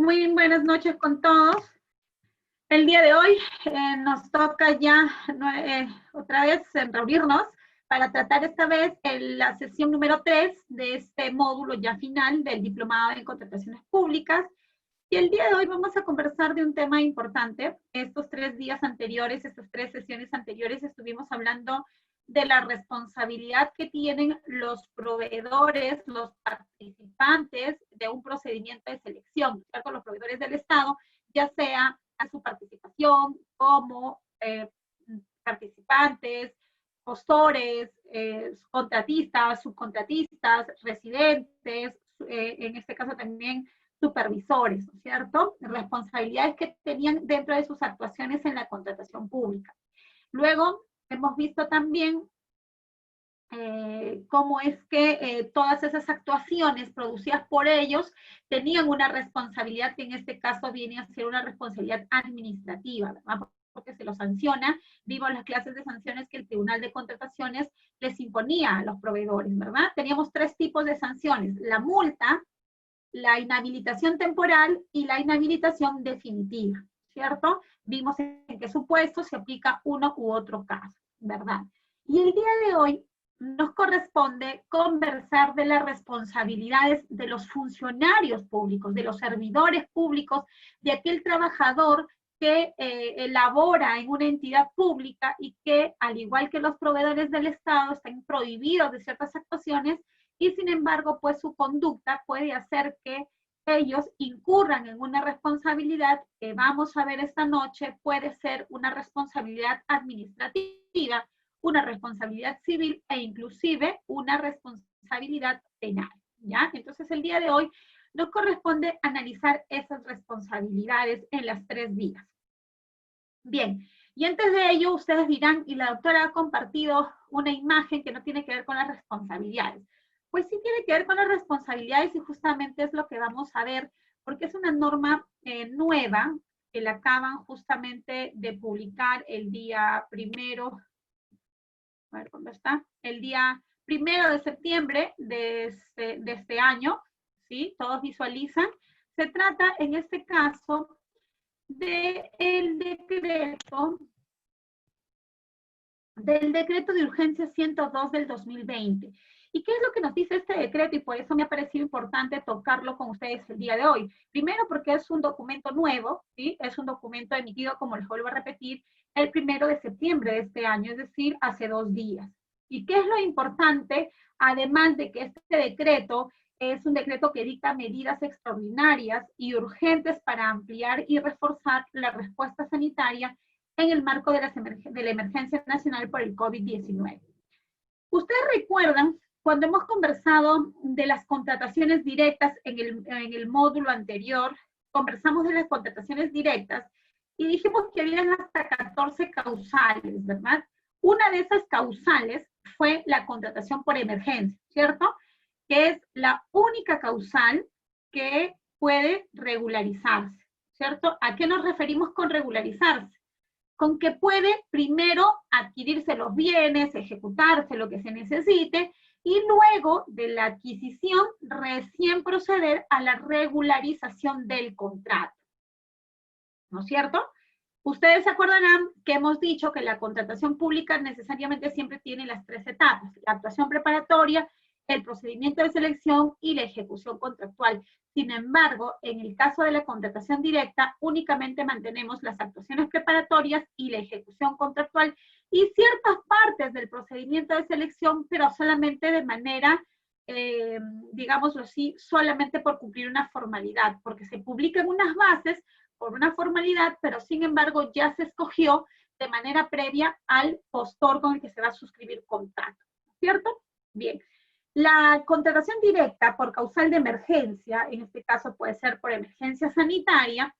Muy buenas noches con todos. El día de hoy nos toca ya otra vez reunirnos para tratar esta vez la sesión número 3 de este módulo ya final del Diplomado en Contrataciones Públicas. Y el día de hoy vamos a conversar de un tema importante. Estos 3 días anteriores, estas 3 sesiones anteriores, estuvimos hablando de la responsabilidad que tienen los proveedores, los participantes de un procedimiento de selección, ¿cierto? Los proveedores del Estado, ya sea a su participación como participantes, postores, contratistas, subcontratistas, residentes, en este caso también supervisores, ¿no es cierto? Responsabilidades que tenían dentro de sus actuaciones en la contratación pública. Luego, hemos visto también cómo es que todas esas actuaciones producidas por ellos tenían una responsabilidad que en este caso viene a ser una responsabilidad administrativa, ¿verdad? Porque se los sanciona. Vimos las clases de sanciones que el Tribunal de Contrataciones les imponía a los proveedores, ¿verdad? Teníamos 3 tipos de sanciones: la multa, la inhabilitación temporal y la inhabilitación definitiva, ¿cierto? Vimos en qué supuesto se aplica uno u otro caso, ¿verdad? Y el día de hoy nos corresponde conversar de las responsabilidades de los funcionarios públicos, de los servidores públicos, de aquel trabajador que elabora en una entidad pública y que, al igual que los proveedores del Estado, están prohibidos de ciertas actuaciones y, sin embargo, pues su conducta puede hacer que ellos incurran en una responsabilidad que vamos a ver esta noche. Puede ser una responsabilidad administrativa, una responsabilidad civil e inclusive una responsabilidad penal, ¿ya? Entonces el día de hoy nos corresponde analizar esas responsabilidades en las 3 vías. Bien, y antes de ello ustedes dirán, y la doctora ha compartido una imagen que no tiene que ver con las responsabilidades. Pues sí tiene que ver con las responsabilidades y justamente es lo que vamos a ver, porque es una norma nueva que la acaban justamente de publicar el día primero. A ver, ¿dónde está? El día 1 de septiembre de este año, ¿sí? Todos visualizan. Se trata, en este caso, del decreto de urgencia 102 del 2020. ¿Y qué es lo que nos dice este decreto? Y por eso me ha parecido importante tocarlo con ustedes el día de hoy. Primero, porque es un documento nuevo, ¿sí? Es un documento emitido, como les vuelvo a repetir, el 1 de septiembre de este año, es decir, hace 2 días. ¿Y qué es lo importante? Además de que este decreto es un decreto que dicta medidas extraordinarias y urgentes para ampliar y reforzar la respuesta sanitaria en el marco de la emergencia nacional por el COVID-19. Ustedes recuerdan, cuando hemos conversado de las contrataciones directas en el módulo anterior, conversamos de las contrataciones directas y dijimos que habían hasta 14 causales, ¿verdad? Una de esas causales fue la contratación por emergencia, ¿cierto? Que es la única causal que puede regularizarse, ¿cierto? ¿A qué nos referimos con regularizarse? Con que puede primero adquirirse los bienes, ejecutarse lo que se necesite, y luego de la adquisición recién proceder a la regularización del contrato. ¿No es cierto? Ustedes se acordarán que hemos dicho que la contratación pública necesariamente siempre tiene las 3 etapas: la actuación preparatoria, el procedimiento de selección y la ejecución contractual. Sin embargo, en el caso de la contratación directa, únicamente mantenemos las actuaciones preparatorias y la ejecución contractual y ciertas partes del procedimiento de selección, pero solamente de manera, digámoslo así, solamente por cumplir una formalidad, porque se publican unas bases por una formalidad, pero sin embargo ya se escogió de manera previa al postor con el que se va a suscribir contrato, ¿cierto? Bien. La contratación directa por causal de emergencia, en este caso puede ser por emergencia sanitaria,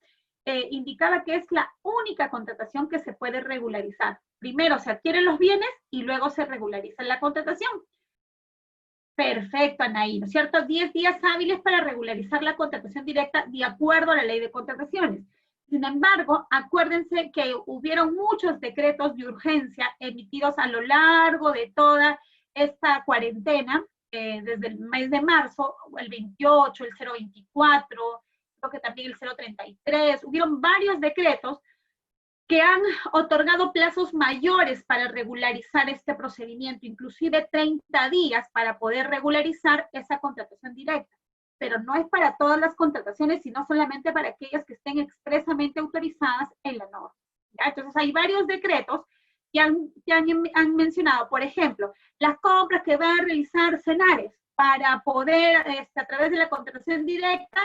indicaba que es la única contratación que se puede regularizar. Primero se adquieren los bienes y luego se regulariza la contratación. Perfecto, Anaí, ¿no es cierto? 10 días hábiles para regularizar la contratación directa de acuerdo a la ley de contrataciones. Sin embargo, acuérdense que hubieron muchos decretos de urgencia emitidos a lo largo de toda esta cuarentena, desde el mes de marzo, el 28, el 024, creo que también el 033, hubieron varios decretos que han otorgado plazos mayores para regularizar este procedimiento, inclusive 30 días para poder regularizar esa contratación directa. Pero no es para todas las contrataciones, sino solamente para aquellas que estén expresamente autorizadas en la norma. ¿Ya? Entonces hay varios decretos que han mencionado, por ejemplo, las compras que va a realizar Cenares para poder, a través de la contratación directa,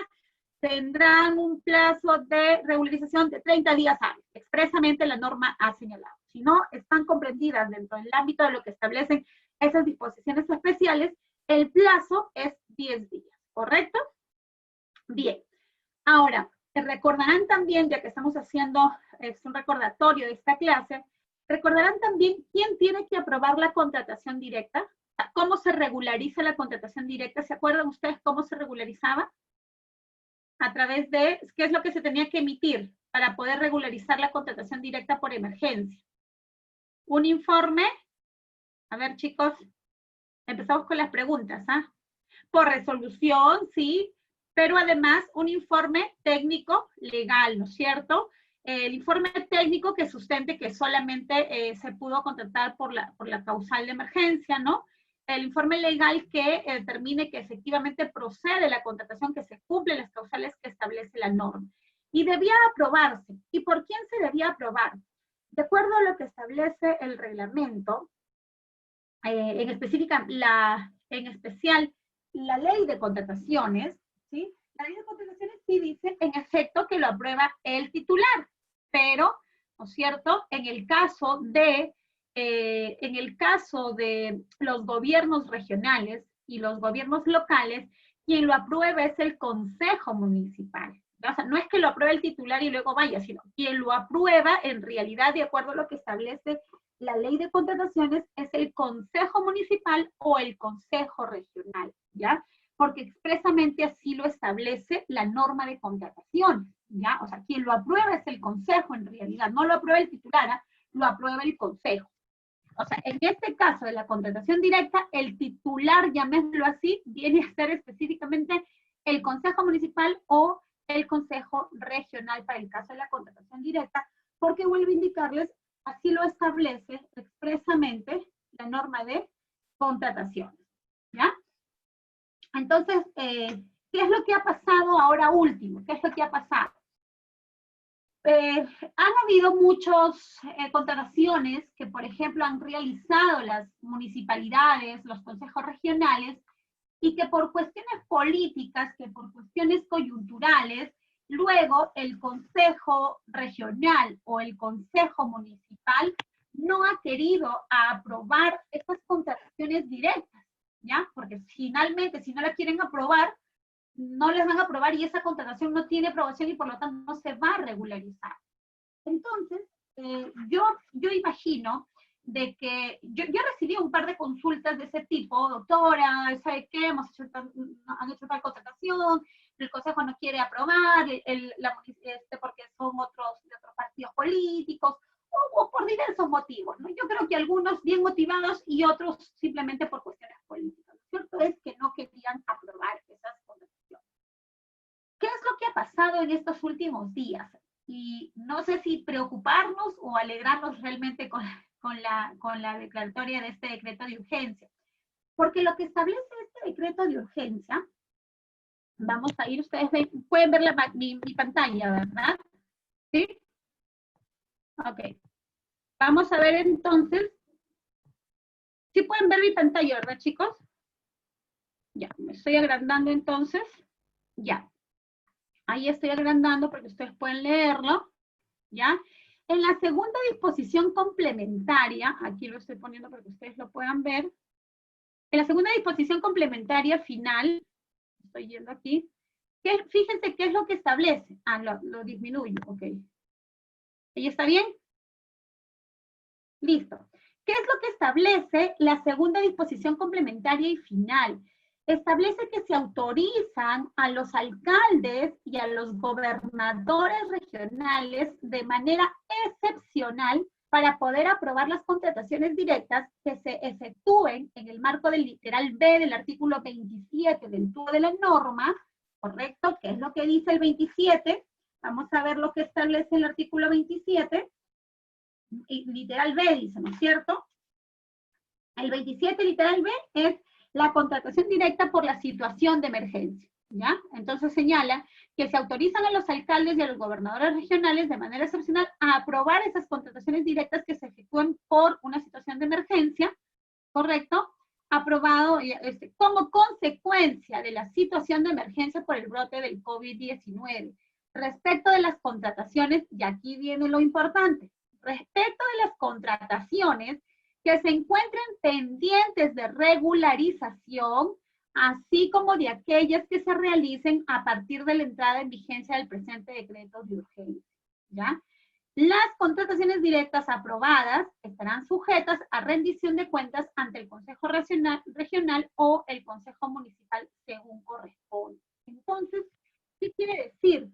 tendrán un plazo de regularización de 30 días hábiles. Expresamente la norma ha señalado. Si no están comprendidas dentro del ámbito de lo que establecen esas disposiciones especiales, el plazo es 10 días, ¿correcto? Bien. Ahora, recordarán también, ya que estamos haciendo un recordatorio de esta clase, recordarán también quién tiene que aprobar la contratación directa. ¿Cómo se regulariza la contratación directa? ¿Se acuerdan ustedes cómo se regularizaba? A través de, ¿qué es lo que se tenía que emitir para poder regularizar la contratación directa por emergencia? Un informe. A ver, chicos, empezamos con las preguntas, ¿ah? Por resolución, sí, pero además un informe técnico legal, ¿no es cierto? El informe técnico que sustente que solamente se pudo contratar por la causal de emergencia, ¿no? El informe legal que determine que efectivamente procede la contratación, que se cumplen las causales que establece la norma. Y debía aprobarse. ¿Y por quién se debía aprobar? De acuerdo a lo que establece el reglamento, en especial la ley de contrataciones, ¿sí? La ley de contrataciones sí dice, en efecto, que lo aprueba el titular, pero, ¿no es cierto?, en el caso de los gobiernos regionales y los gobiernos locales, quien lo aprueba es el Consejo Municipal. O sea, no es que lo apruebe el titular y luego vaya, sino quien lo aprueba, en realidad, de acuerdo a lo que establece la ley de contrataciones, es el Consejo Municipal o el Consejo Regional, ¿ya? Porque expresamente así lo establece la norma de contratación, ¿ya? O sea, quien lo aprueba es el Consejo, en realidad, no lo aprueba el titular, lo aprueba el Consejo. O sea, en este caso de la contratación directa, el titular, llamémoslo así, viene a ser específicamente el Consejo Municipal o el Consejo Regional para el caso de la contratación directa, porque vuelvo a indicarles, así lo establece expresamente la norma de contrataciones, ¿ya? Entonces, ¿qué es lo que ha pasado ahora último? ¿Qué es lo que ha pasado? Han habido muchas contrataciones que, por ejemplo, han realizado las municipalidades, los consejos regionales, y que por cuestiones políticas, que por cuestiones coyunturales, luego el Consejo Regional o el Consejo Municipal no ha querido aprobar estas contrataciones directas, ¿ya? Porque finalmente, si no la quieren aprobar, no les van a aprobar y esa contratación no tiene aprobación y por lo tanto no se va a regularizar. Entonces, yo imagino de que yo recibí un par de consultas de ese tipo, doctora, ¿sabe qué? Han hecho tal contratación, el Consejo no quiere aprobar, porque son de otros partidos políticos, o por diversos motivos, ¿no? Yo creo que algunos bien motivados y otros simplemente por cuestiones políticas. Lo cierto es que no querían aprobar esas contrataciones. ¿Qué es lo que ha pasado en estos últimos días? Y no sé si preocuparnos o alegrarnos realmente con la declaratoria de este decreto de urgencia. Porque lo que establece este decreto de urgencia, vamos a ir, ustedes pueden ver mi pantalla, ¿verdad? ¿Sí? Ok. Vamos a ver entonces. ¿Sí pueden ver mi pantalla, verdad, chicos? Ya, me estoy agrandando entonces. Ya. Ahí estoy agrandando porque ustedes pueden leerlo, ¿ya? En la segunda disposición complementaria, aquí lo estoy poniendo para que ustedes lo puedan ver. En la segunda disposición complementaria final, estoy yendo aquí, fíjense qué es lo que establece. Ah, lo disminuyo, ok. ¿Ahí está bien? Listo. ¿Qué es lo que establece la segunda disposición complementaria y final? Establece que se autorizan a los alcaldes y a los gobernadores regionales de manera excepcional para poder aprobar las contrataciones directas que se efectúen en el marco del literal B del artículo 27 del TUO de la norma, ¿correcto? ¿Qué es lo que dice el 27? Vamos a ver lo que establece el artículo 27, y literal B dice, ¿no es cierto? El 27 literal B es la contratación directa por la situación de emergencia, ¿ya? Entonces señala que se autorizan a los alcaldes y a los gobernadores regionales de manera excepcional a aprobar esas contrataciones directas que se efectúen por una situación de emergencia, ¿correcto? Aprobado como consecuencia de la situación de emergencia por el brote del COVID-19. Respecto de las contrataciones, y aquí viene lo importante, respecto de las contrataciones que se encuentren pendientes de regularización, así como de aquellas que se realicen a partir de la entrada en vigencia del presente decreto de urgencia, ¿ya? Las contrataciones directas aprobadas estarán sujetas a rendición de cuentas ante el Consejo Regional o el Consejo Municipal según corresponde. Entonces, ¿qué quiere decir?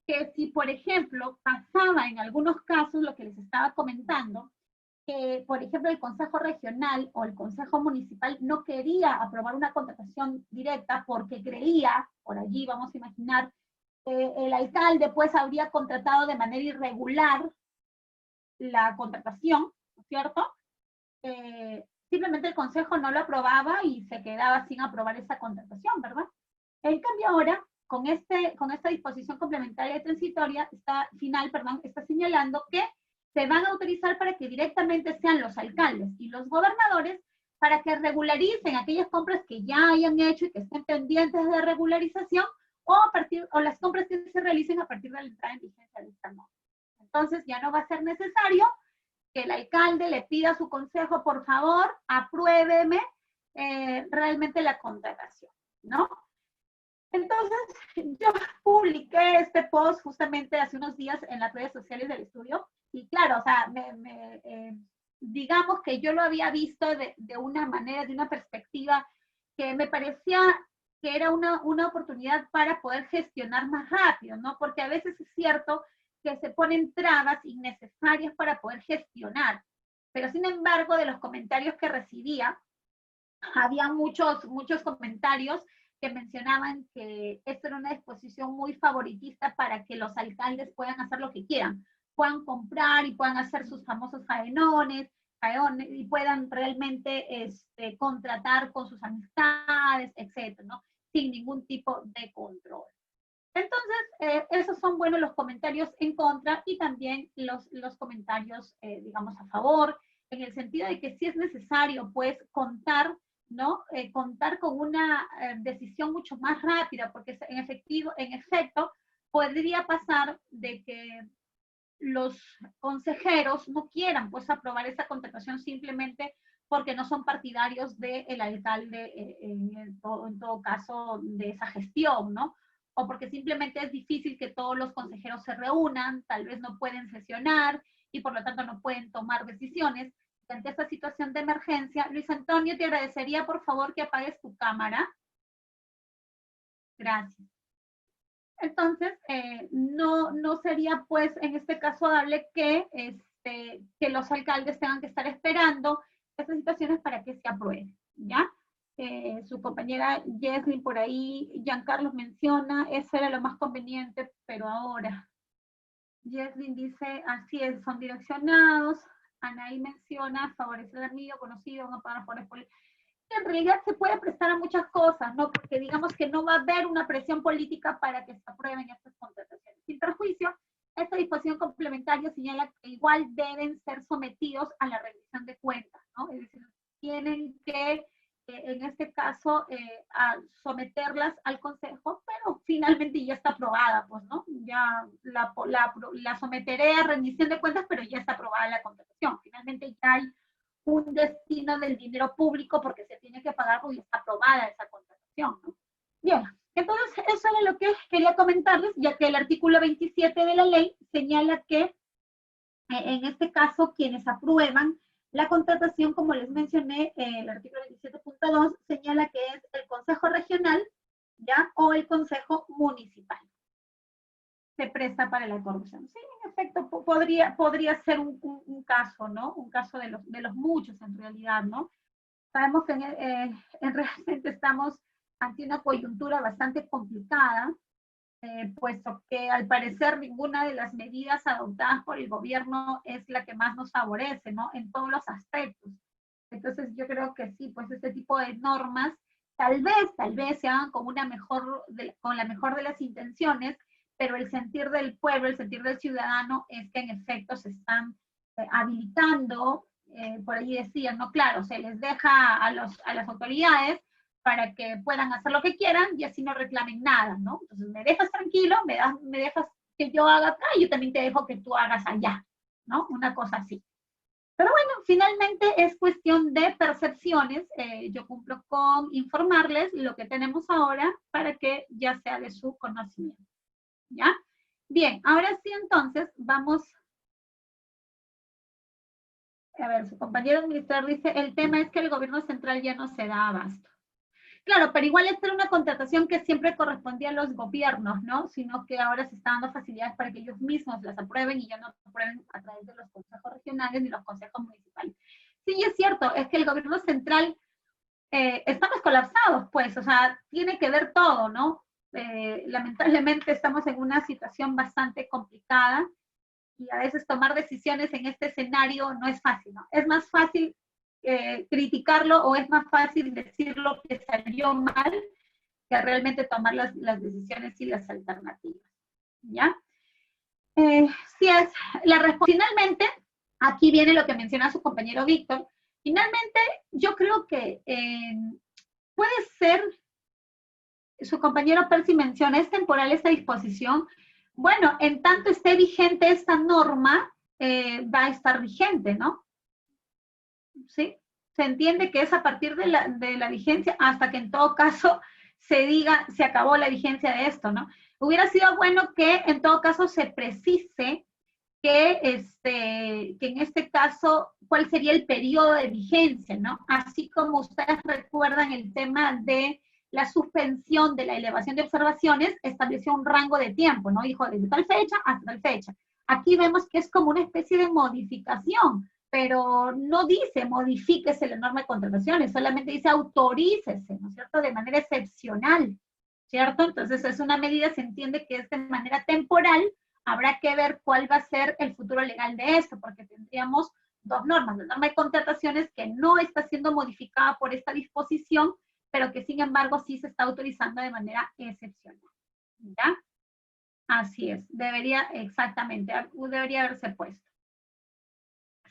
Que si, por ejemplo, pasaba en algunos casos lo que les estaba comentando, que, por ejemplo, el Consejo Regional o el Consejo Municipal no quería aprobar una contratación directa porque creía, por allí vamos a imaginar, el alcalde pues habría contratado de manera irregular la contratación, ¿no es cierto? Simplemente el consejo no lo aprobaba y se quedaba sin aprobar esa contratación, ¿verdad? En cambio ahora, con esta disposición complementaria y transitoria, está señalando que se van a autorizar para que directamente sean los alcaldes y los gobernadores para que regularicen aquellas compras que ya hayan hecho y que estén pendientes de regularización, o las compras que se realicen a partir de la entrada en vigencia de esta norma. Entonces ya no va a ser necesario que el alcalde le pida a su consejo, por favor, apruébeme realmente la contratación, ¿no? Entonces, yo publiqué este post justamente hace unos días en las redes sociales del estudio, y claro, o sea, digamos que yo lo había visto de una manera, de una perspectiva que me parecía que era una oportunidad para poder gestionar más rápido, ¿no? Porque a veces es cierto que se ponen trabas innecesarias para poder gestionar, pero sin embargo, de los comentarios que recibía, había muchos comentarios que mencionaban que esto era una disposición muy favoritista para que los alcaldes puedan hacer lo que quieran, puedan comprar y puedan hacer sus famosos faenones, y puedan realmente contratar con sus amistades, etcétera, ¿no? Sin ningún tipo de control. Entonces, esos son buenos los comentarios en contra y también los comentarios, digamos, a favor, en el sentido de que sí es necesario, pues, contar, ¿no? Contar con una decisión mucho más rápida, porque en efecto, podría pasar de que los consejeros no quieran, pues, aprobar esa contratación simplemente porque no son partidarios del alcalde, en todo caso, de esa gestión, ¿no? O porque simplemente es difícil que todos los consejeros se reúnan, tal vez no pueden sesionar y por lo tanto no pueden tomar decisiones. Ante esta situación de emergencia, Luis Antonio, te agradecería por favor que apagues tu cámara. Gracias. Entonces, no sería pues en este caso dable que los alcaldes tengan que estar esperando estas situaciones para que se apruebe, ¿ya? Su compañera Jesslyn por ahí, Giancarlos menciona, eso era lo más conveniente, pero ahora. Jesslyn dice, así es, son direccionados. Anaí menciona, favorecer al amigo conocido, no para por en realidad se puede prestar a muchas cosas, ¿no? Porque digamos que no va a haber una presión política para que se aprueben estas contrataciones. Sin perjuicio, esta disposición complementaria señala que igual deben ser sometidos a la rendición de cuentas, ¿no? Es decir, tienen que, en este caso, a someterlas al Consejo, pero finalmente ya está aprobada, pues, ¿no? Ya la someteré a rendición de cuentas, pero ya está aprobada la contratación. Finalmente ya hay un destino del dinero público porque se tiene que pagar porque está aprobada esa contratación, ¿no? Bien, entonces eso era lo que quería comentarles, ya que el artículo 27 de la ley señala que en este caso quienes aprueban la contratación, como les mencioné, el artículo 27.2 señala que es el Consejo Regional, ¿ya? O el Consejo Municipal. Se presta para la corrupción. Sí, en efecto, podría ser un caso, ¿no? Un caso de los muchos en realidad, ¿no? Sabemos que realmente estamos ante una coyuntura bastante complicada, puesto que al parecer ninguna de las medidas adoptadas por el gobierno es la que más nos favorece, ¿no? En todos los aspectos. Entonces yo creo que sí, pues este tipo de normas tal vez se hagan con con la mejor de las intenciones, pero el sentir del pueblo, el sentir del ciudadano es que en efecto se están habilitando, por allí decían, no, claro, se les deja a las autoridades para que puedan hacer lo que quieran y así no reclamen nada, ¿no? Entonces me dejas tranquilo, me dejas que yo haga acá y yo también te dejo que tú hagas allá, ¿no? Una cosa así. Pero bueno, finalmente es cuestión de percepciones. Yo cumplo con informarles lo que tenemos ahora para que ya sea de su conocimiento, ¿ya? Bien, ahora sí entonces vamos. A ver, su compañero administrador dice, el tema es que el gobierno central ya no se da abasto. Claro, pero igual esta era una contratación que siempre correspondía a los gobiernos, ¿no? Sino que ahora se está dando facilidades para que ellos mismos las aprueben y ya no aprueben a través de los consejos regionales ni los consejos municipales. Sí, es cierto, es que el gobierno central estamos colapsados, pues, o sea, tiene que ver todo, ¿no? Lamentablemente estamos en una situación bastante complicada y a veces tomar decisiones en este escenario no es fácil, ¿no? Es más fácil criticarlo o es más fácil decir lo que salió mal que realmente tomar las decisiones y las alternativas, ¿ya? Sí es, finalmente, aquí viene lo que menciona su compañero Víctor, finalmente yo creo que puede ser, su compañero Percy menciona, es temporal esta disposición. Bueno, en tanto esté vigente esta norma, va a estar vigente, ¿no? ¿Sí? Se entiende que es a partir de la vigencia hasta que en todo caso se diga, se acabó la vigencia de esto, ¿no? Hubiera sido bueno que en todo caso se precise que en este caso, ¿cuál sería el periodo de vigencia, ¿no? Así como ustedes recuerdan el tema de la suspensión de la elevación de observaciones, estableció un rango de tiempo, ¿no? Dijo, desde tal fecha hasta tal fecha. Aquí vemos que es como una especie de modificación, pero no dice modifíquese la norma de contrataciones, solamente dice autorícese, ¿no es cierto? De manera excepcional, ¿cierto? Entonces es una medida, se entiende que es de manera temporal, habrá que ver cuál va a ser el futuro legal de esto, porque tendríamos dos normas, la norma de contrataciones que no está siendo modificada por esta disposición, pero que sin embargo sí se está autorizando de manera excepcional, ¿ya? Así es, exactamente, debería haberse puesto.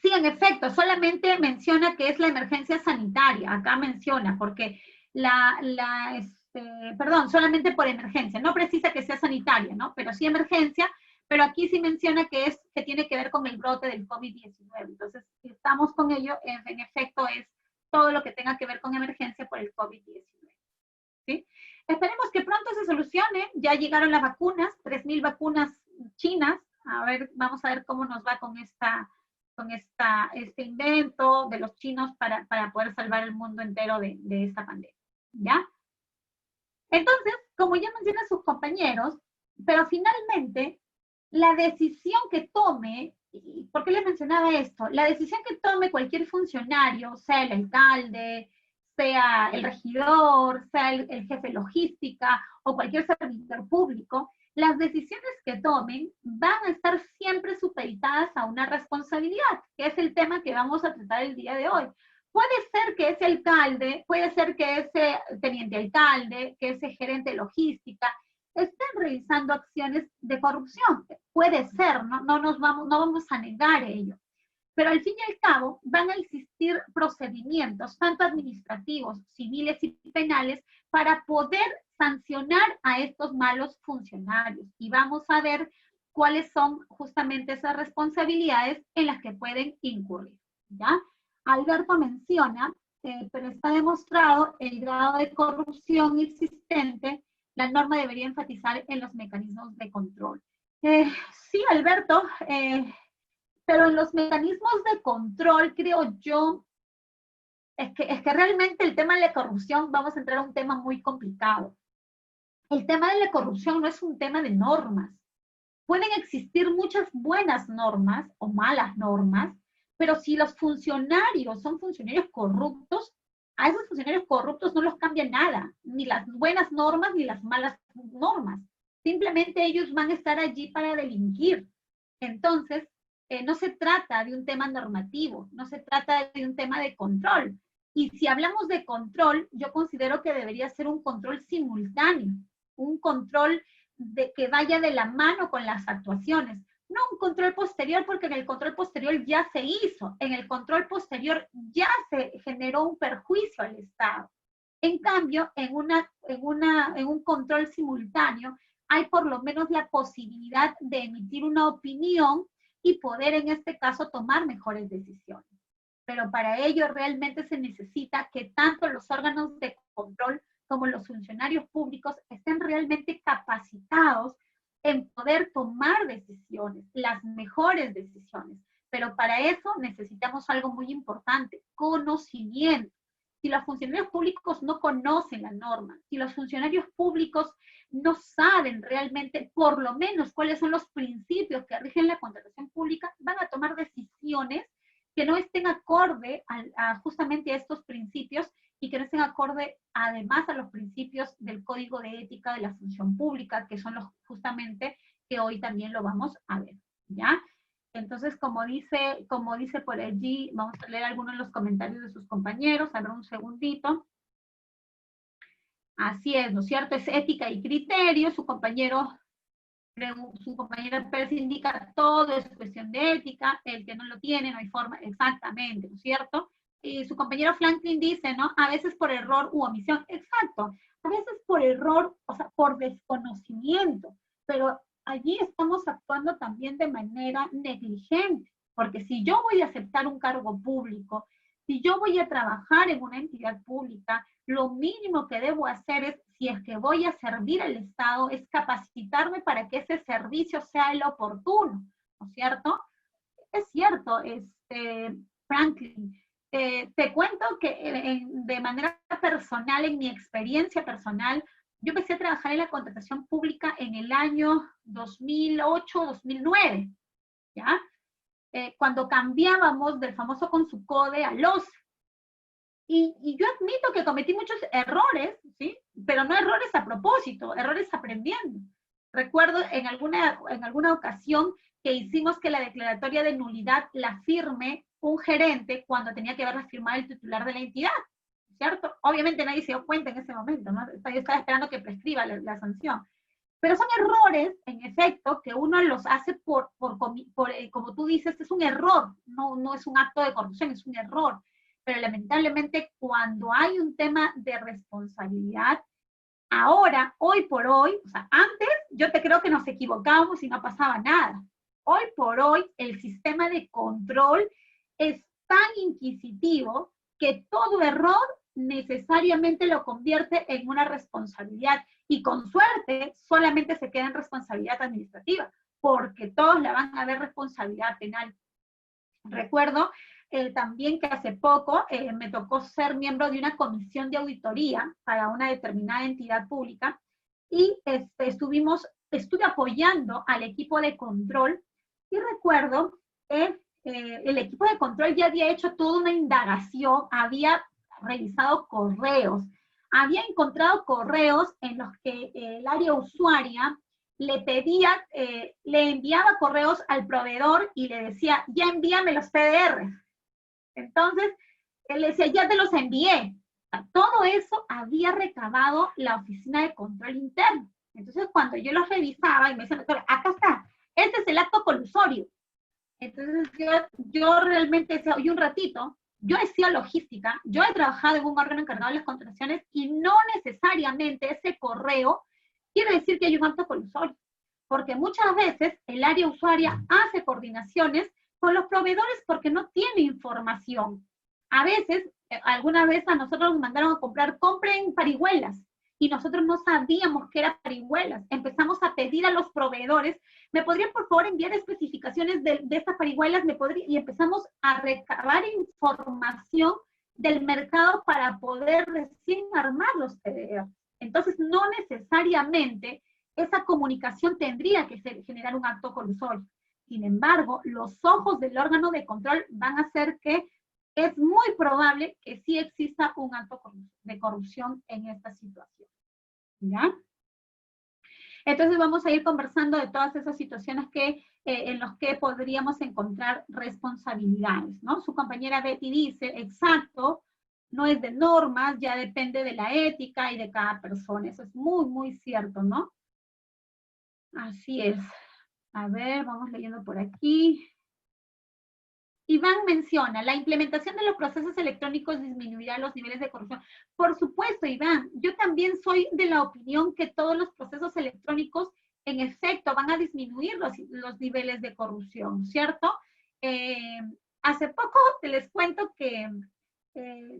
Sí, en efecto, solamente menciona que es la emergencia sanitaria, acá menciona, porque perdón, solamente por emergencia, no precisa que sea sanitaria, ¿no? Pero sí emergencia, pero aquí sí menciona que tiene que ver con el brote del COVID-19. Entonces, si estamos con ello, en efecto, es todo lo que tenga que ver con emergencia por el COVID-19. ¿Sí? Esperemos que pronto se solucione. Ya llegaron las vacunas, 3.000 vacunas chinas. A ver, vamos a ver cómo nos va con este invento de los chinos para poder salvar el mundo entero de esta pandemia. ¿Ya? Entonces, como ya mencionan sus compañeros, pero finalmente, la decisión que tome, ¿por qué les mencionaba esto? La decisión que tome cualquier funcionario, sea el alcalde, sea el regidor, sea el jefe de logística o cualquier servidor público, las decisiones que tomen van a estar siempre supeditadas a una responsabilidad, que es el tema que vamos a tratar el día de hoy. Puede ser que ese alcalde, puede ser que ese teniente alcalde, que ese gerente de logística, estén realizando acciones de corrupción. Puede ser, no vamos a negar ello. Pero al fin y al cabo van a existir procedimientos, tanto administrativos, civiles y penales, para poder sancionar a estos malos funcionarios. Y vamos a ver cuáles son justamente esas responsabilidades en las que pueden incurrir, ¿ya? Alberto menciona, pero está demostrado el grado de corrupción existente, la norma debería enfatizar en los mecanismos de control. Sí, Alberto, pero en los mecanismos de control, creo yo, es que realmente el tema de la corrupción, vamos a entrar a un tema muy complicado. El tema de la corrupción no es un tema de normas. Pueden existir muchas buenas normas o malas normas, pero si los funcionarios son funcionarios corruptos, A esos funcionarios corruptos no los cambia nada, ni las buenas normas ni las malas normas. Simplemente ellos van a estar allí para delinquir. Entonces, no se trata de un tema normativo, no se trata de un tema de control. Y si hablamos de control, yo considero que debería ser un control simultáneo, un control que vaya de la mano con las actuaciones. No un control posterior, porque en el control posterior ya se hizo, en el control posterior ya se generó un perjuicio al Estado. En cambio, en un control simultáneo, hay por lo menos la posibilidad de emitir una opinión y poder en este caso tomar mejores decisiones. Pero para ello realmente se necesita que tanto los órganos de control como los funcionarios públicos estén realmente capacitados en poder tomar decisiones, las mejores decisiones. Pero para eso necesitamos algo muy importante, conocimiento. Si los funcionarios públicos no conocen la norma, si los funcionarios públicos no saben realmente por lo menos cuáles son los principios que rigen la contratación pública, van a tomar decisiones que no estén acorde justamente a estos principios y que no estén acorde además a los principios del Código de Ética de la Función Pública, que son los justamente que hoy también lo vamos a ver, ¿ya? Entonces, como dice por allí, vamos a leer algunos de los comentarios de sus compañeros, a ver un segundito. Así es, ¿no es cierto? Es ética y criterio, su compañera Pérez indica todo es cuestión de ética, el que no lo tiene no hay forma, exactamente, ¿no es cierto? Y su compañero Franklin dice, ¿no? A veces por error u omisión, exacto, a veces por error, o sea, por desconocimiento, pero allí estamos actuando también de manera negligente, porque si yo voy a aceptar un cargo público, si yo voy a trabajar en una entidad pública, lo mínimo que debo hacer es, si es que voy a servir al Estado, es capacitarme para que ese servicio sea el oportuno, ¿no es cierto? Es cierto, Franklin. Te cuento que de manera personal, en mi experiencia personal, yo empecé a trabajar en la contratación pública en el año 2008-2009, ¿ya? Cuando cambiábamos del famoso Consubcode al OSE. Y yo admito que cometí muchos errores, ¿sí? Pero no errores a propósito, errores aprendiendo. Recuerdo en alguna ocasión que hicimos que la declaratoria de nulidad la firme un gerente cuando tenía que verla firmar el titular de la entidad, ¿cierto? Obviamente nadie se dio cuenta en ese momento, ¿no? Yo estaba esperando que prescriba la sanción. Pero son errores, en efecto, que uno los hace como tú dices, es un error, no es un acto de corrupción, es un error. Pero lamentablemente cuando hay un tema de responsabilidad, ahora, hoy por hoy, o sea, antes yo te creo que nos equivocábamos y no pasaba nada. Hoy por hoy el sistema de control es tan inquisitivo que todo error necesariamente lo convierte en una responsabilidad y con suerte solamente se queda en responsabilidad administrativa, porque todos la van a ver responsabilidad penal. Recuerdo también que hace poco me tocó ser miembro de una comisión de auditoría para una determinada entidad pública y estuve apoyando al equipo de control y recuerdo que el equipo de control ya había hecho toda una indagación, había revisado correos, había encontrado correos en los que el área usuaria le pedía, le enviaba correos al proveedor y le decía, ya envíame los PDR. Entonces, él le decía, ya te los envié. Todo eso había recabado la oficina de control interno. Entonces, cuando yo los revisaba y me decían, acá está, este es el acto colusorio. Entonces, yo realmente decía, oye, un ratito, yo he sido logística, yo he trabajado en un órgano encargado de las contrataciones y no necesariamente ese correo quiere decir que hay un acto colusorio, porque muchas veces el área usuaria hace coordinaciones con los proveedores porque no tiene información. A veces, alguna vez a nosotros nos mandaron a compren parihuelas, y nosotros no sabíamos que eran parihuelas. Empezamos a pedir a los proveedores, ¿me podrían por favor enviar especificaciones de estas parihuelas? Y empezamos a recabar información del mercado para poder recién armar los PDR. Entonces, no necesariamente esa comunicación tendría que generar un acto colusorio. Sin embargo, los ojos del órgano de control van a hacer que es muy probable que sí exista un acto de corrupción en esta situación. ¿Ya? Entonces vamos a ir conversando de todas esas situaciones en las que podríamos encontrar responsabilidades, ¿no? Su compañera Betty dice, exacto, no es de normas, ya depende de la ética y de cada persona. Eso es muy, muy cierto, ¿no? Así es. A ver, vamos leyendo por aquí. Iván menciona, la implementación de los procesos electrónicos disminuirá los niveles de corrupción. Por supuesto, Iván, yo también soy de la opinión que todos los procesos electrónicos, en efecto, van a disminuir los niveles de corrupción, ¿cierto? Eh, hace poco te les cuento que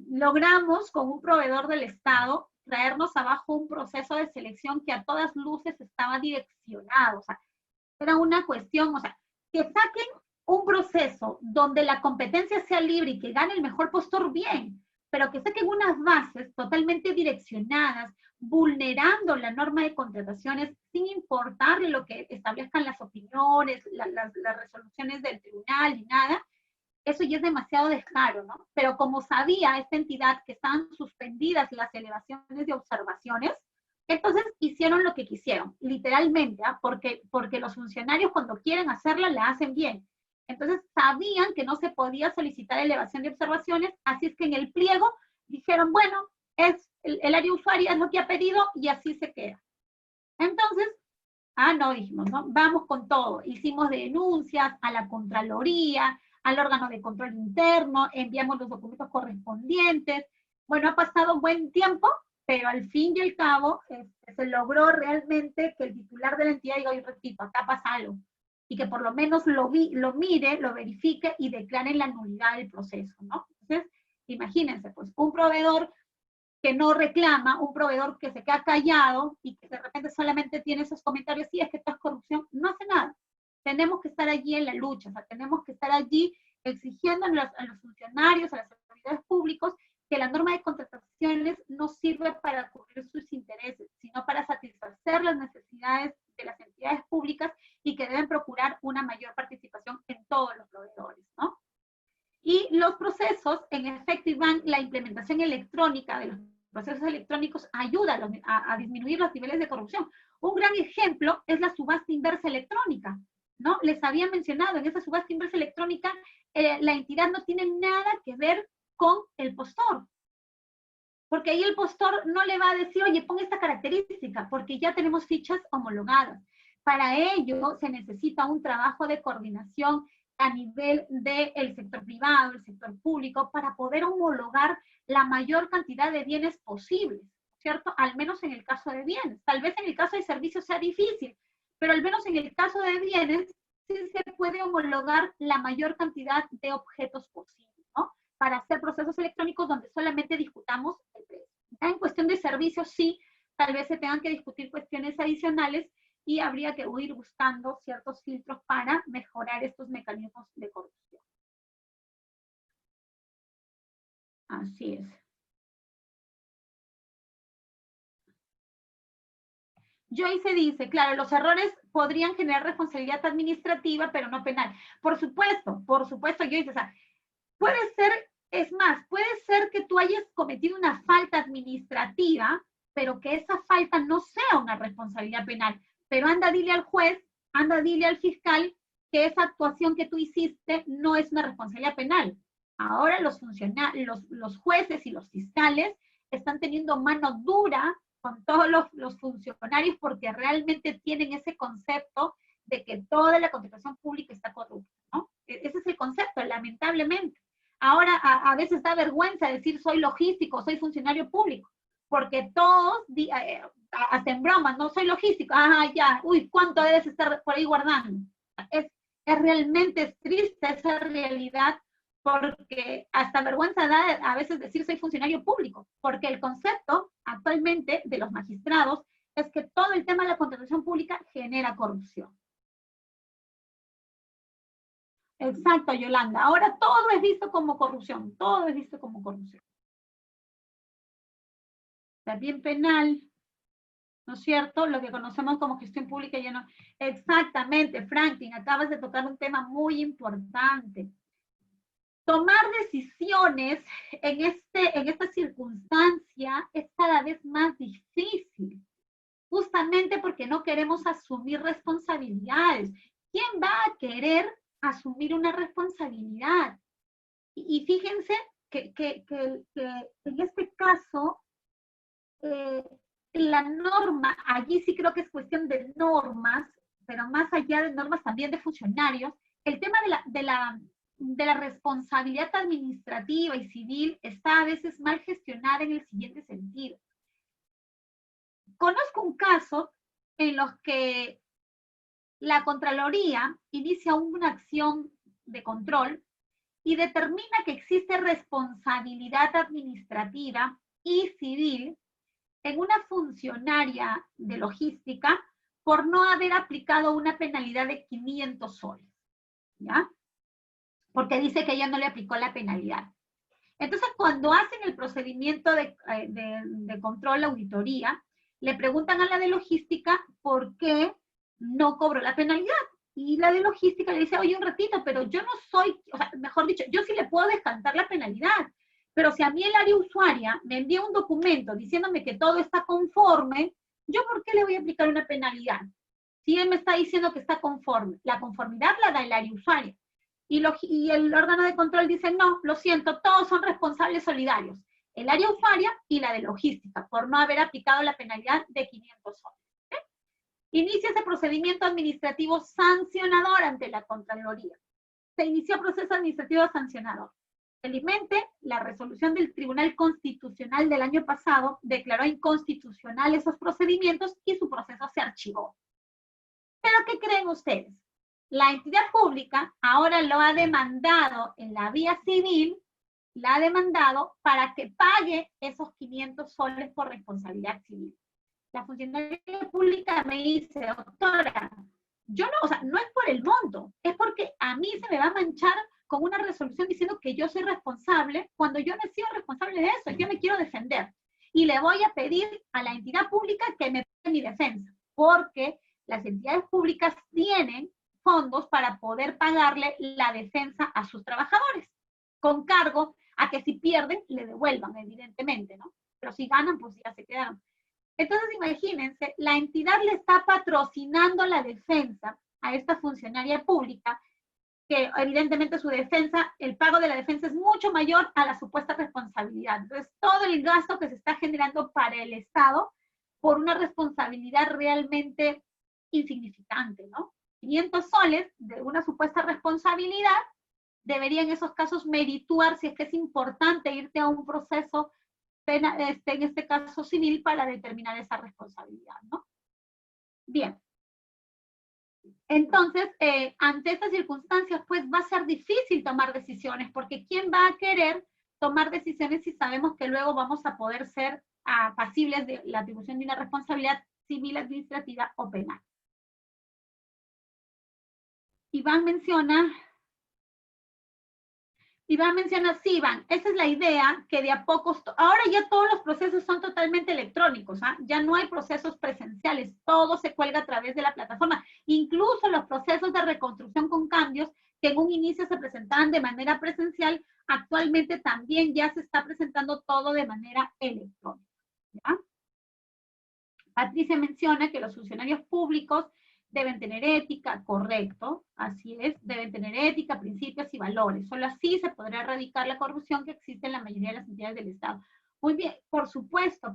logramos con un proveedor del Estado traernos abajo un proceso de selección que a todas luces estaba direccionado, o sea, era una cuestión, o sea, que saquen un proceso donde la competencia sea libre y que gane el mejor postor, bien, pero que saquen unas bases totalmente direccionadas, vulnerando la norma de contrataciones sin importarle lo que establezcan las opiniones, las resoluciones del tribunal ni nada, eso ya es demasiado descaro, ¿no? Pero como sabía esta entidad que estaban suspendidas las elevaciones de observaciones, entonces hicieron lo que quisieron, literalmente, ¿eh? Porque los funcionarios cuando quieren hacerla, la hacen bien. Entonces sabían que no se podía solicitar elevación de observaciones, así es que en el pliego dijeron, bueno, es el área usuaria es lo que ha pedido y así se queda. Entonces, no, dijimos, ¿no? Vamos con todo. Hicimos denuncias a la Contraloría, al órgano de control interno, enviamos los documentos correspondientes. Bueno, ha pasado un buen tiempo, pero al fin y al cabo se logró realmente que el titular de la entidad diga, oye, repito, acá pasa algo. Y que por lo menos lo mire, lo verifique y declare la nulidad del proceso, ¿no? Entonces, imagínense, pues un proveedor que no reclama, un proveedor que se queda callado y que de repente solamente tiene esos comentarios, sí, es que esto es corrupción, no hace nada. Tenemos que estar allí en la lucha, o sea, tenemos que estar allí exigiendo a los funcionarios, a las autoridades públicas, que la norma de contrataciones no sirve para cubrir sus intereses, sino para satisfacer las necesidades de las entidades públicas y que deben procurar una mayor participación en todos los proveedores, ¿no? Y los procesos, en efecto, Iván, la implementación electrónica de los procesos electrónicos ayuda a disminuir los niveles de corrupción. Un gran ejemplo es la subasta inversa electrónica, ¿no? Les había mencionado, en esa subasta inversa electrónica, la entidad no tiene nada que ver con el postor, porque ahí el postor no le va a decir, oye, pon esta característica, porque ya tenemos fichas homologadas. Para ello se necesita un trabajo de coordinación a nivel del sector privado, el sector público, para poder homologar la mayor cantidad de bienes posibles, ¿cierto? Al menos en el caso de bienes. Tal vez en el caso de servicios sea difícil, pero al menos en el caso de bienes sí se puede homologar la mayor cantidad de objetos posibles, ¿no? Para hacer procesos electrónicos donde solamente discutamos el precio. En cuestión de servicios, sí, tal vez se tengan que discutir cuestiones adicionales y habría que ir buscando ciertos filtros para mejorar estos mecanismos de corrupción. Así es. Joyce dice, claro, los errores podrían generar responsabilidad administrativa, pero no penal. Por supuesto, Joyce, o sea, puede ser, es más, puede ser que tú hayas cometido una falta administrativa, pero que esa falta no sea una responsabilidad penal. Pero anda, dile al juez, anda, dile al fiscal que esa actuación que tú hiciste no es una responsabilidad penal. Ahora los jueces y los fiscales están teniendo mano dura con todos los funcionarios porque realmente tienen ese concepto de que toda la contratación pública está corrupta, ¿no? Ese es el concepto, lamentablemente. Ahora a veces da vergüenza decir soy logístico, soy funcionario público, porque todos hacen bromas, no soy logístico, ya, uy, ¿cuánto debes estar por ahí guardando? Es realmente triste esa realidad porque hasta vergüenza da a veces decir soy funcionario público, porque el concepto actualmente de los magistrados es que todo el tema de la contratación pública genera corrupción. Exacto, Yolanda. Ahora todo es visto como corrupción, todo es visto como corrupción. También penal, ¿no es cierto? Lo que conocemos como gestión pública ya no. Exactamente, Franklin, acabas de tocar un tema muy importante. tomar decisiones en esta circunstancia es cada vez más difícil, justamente porque no queremos asumir responsabilidades. ¿Quién va a querer asumir una responsabilidad? Y fíjense que en este caso, la norma, allí sí creo que es cuestión de normas, pero más allá de normas también de funcionarios, el tema de la responsabilidad administrativa y civil está a veces mal gestionada en el siguiente sentido. Conozco un caso en los que la Contraloría inicia una acción de control y determina que existe responsabilidad administrativa y civil en una funcionaria de logística por no haber aplicado una penalidad de 500 soles, ¿ya? Porque dice que ella no le aplicó la penalidad. Entonces, cuando hacen el procedimiento de control, auditoría, le preguntan a la de logística por qué no cobró la penalidad. Y la de logística le dice, oye, un ratito, pero yo no soy, o sea, mejor dicho, yo sí le puedo descantar la penalidad, pero si a mí el área usuaria me envía un documento diciéndome que todo está conforme, ¿yo por qué le voy a aplicar una penalidad? Si él me está diciendo que está conforme, la conformidad la da el área usuaria. Y el órgano de control dice, no, lo siento, todos son responsables solidarios, el área usuaria y la de logística, por no haber aplicado la penalidad de 500 soles. ¿Okay? Inicia ese procedimiento administrativo sancionador ante la Contraloría. Se inició proceso administrativo sancionador. Felizmente, la resolución del Tribunal Constitucional del año pasado declaró inconstitucional esos procedimientos y su proceso se archivó. ¿Pero qué creen ustedes? La entidad pública ahora lo ha demandado en la vía civil, la ha demandado para que pague esos 500 soles por responsabilidad civil. La funcionaria pública me dice, doctora, yo no, o sea, no es por el monto, es porque a mí se me va a manchar con una resolución diciendo que yo soy responsable cuando yo no he sido responsable de eso, yo me quiero defender. Y le voy a pedir a la entidad pública que me pague mi defensa, porque las entidades públicas tienen fondos para poder pagarle la defensa a sus trabajadores, con cargo a que si pierden, le devuelvan, evidentemente, ¿no? Pero si ganan, pues ya se quedaron. Entonces, imagínense, la entidad le está patrocinando la defensa a esta funcionaria pública, que evidentemente su defensa, el pago de la defensa es mucho mayor a la supuesta responsabilidad. Entonces, todo el gasto que se está generando para el Estado por una responsabilidad realmente insignificante, ¿no? 500 soles de una supuesta responsabilidad debería en esos casos merituar si es que es importante irte a un proceso en este caso civil para determinar esa responsabilidad, ¿no? Bien. Entonces, ante estas circunstancias, pues va a ser difícil tomar decisiones, porque ¿quién va a querer tomar decisiones si sabemos que luego vamos a poder ser pasibles de la atribución de una responsabilidad civil, administrativa o penal? Iván menciona, sí, Iván, esa es la idea, que de a poco, ahora ya todos los procesos son totalmente electrónicos, ¿ah? Ya no hay procesos presenciales, todo se cuelga a través de la plataforma, incluso los procesos de reconstrucción con cambios, que en un inicio se presentaban de manera presencial, actualmente también ya se está presentando todo de manera electrónica, ¿ya? Patricia menciona que los funcionarios públicos deben tener ética, correcto, así es, deben tener ética, principios y valores. Solo así se podrá erradicar la corrupción que existe en la mayoría de las entidades del Estado. Muy bien, por supuesto,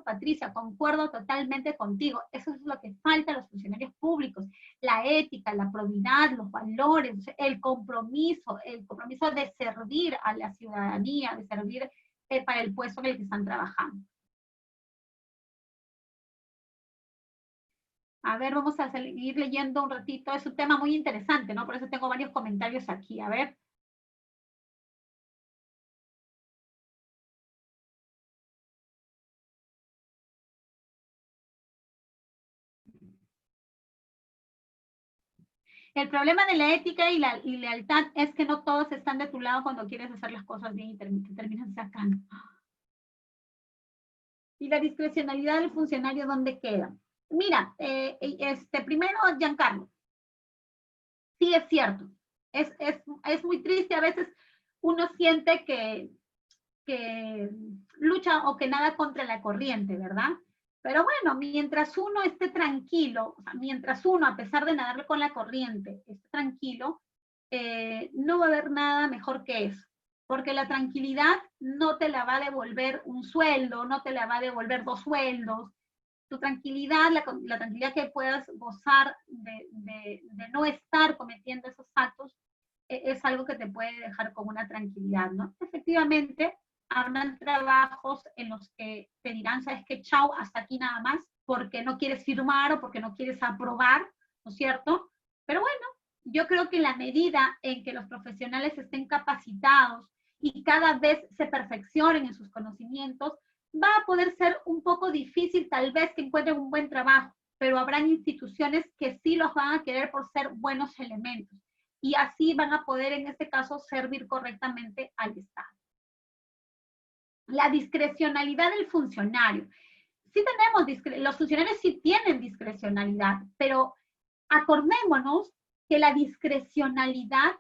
Patricia, concuerdo totalmente contigo. Eso es lo que falta a los funcionarios públicos. La ética, la probidad, los valores, el compromiso de servir a la ciudadanía, de servir para el puesto en el que están trabajando. A ver, vamos a seguir leyendo un ratito. Es un tema muy interesante, ¿no? Por eso tengo varios comentarios aquí. A ver. El problema de la ética y la lealtad es que no todos están de tu lado cuando quieres hacer las cosas bien y te terminan sacando. ¿Y la discrecionalidad del funcionario dónde queda? Mira, primero, Giancarlo. Sí, es cierto. Es muy triste a veces uno siente que lucha o que nada contra la corriente, ¿verdad? Pero bueno, mientras uno esté tranquilo, o sea, mientras uno, a pesar de nadar con la corriente, esté tranquilo, no va a haber nada mejor que eso. Porque la tranquilidad no te la va a devolver un sueldo, no te la va a devolver 2 sueldos. Tu tranquilidad, la tranquilidad que puedas gozar de no estar cometiendo esos actos, es algo que te puede dejar con una tranquilidad, ¿no? Efectivamente, habrán trabajos en los que te dirán, ¿sabes qué? Chao, hasta aquí nada más, porque no quieres firmar o porque no quieres aprobar, ¿no es cierto? Pero bueno, yo creo que en la medida en que los profesionales estén capacitados y cada vez se perfeccionen en sus conocimientos, va a poder ser un poco difícil tal vez que encuentren un buen trabajo, pero habrán instituciones que sí los van a querer por ser buenos elementos y así van a poder en este caso servir correctamente al Estado. La discrecionalidad del funcionario. Sí tenemos, los funcionarios sí tienen discrecionalidad, pero acordémonos que la discrecionalidad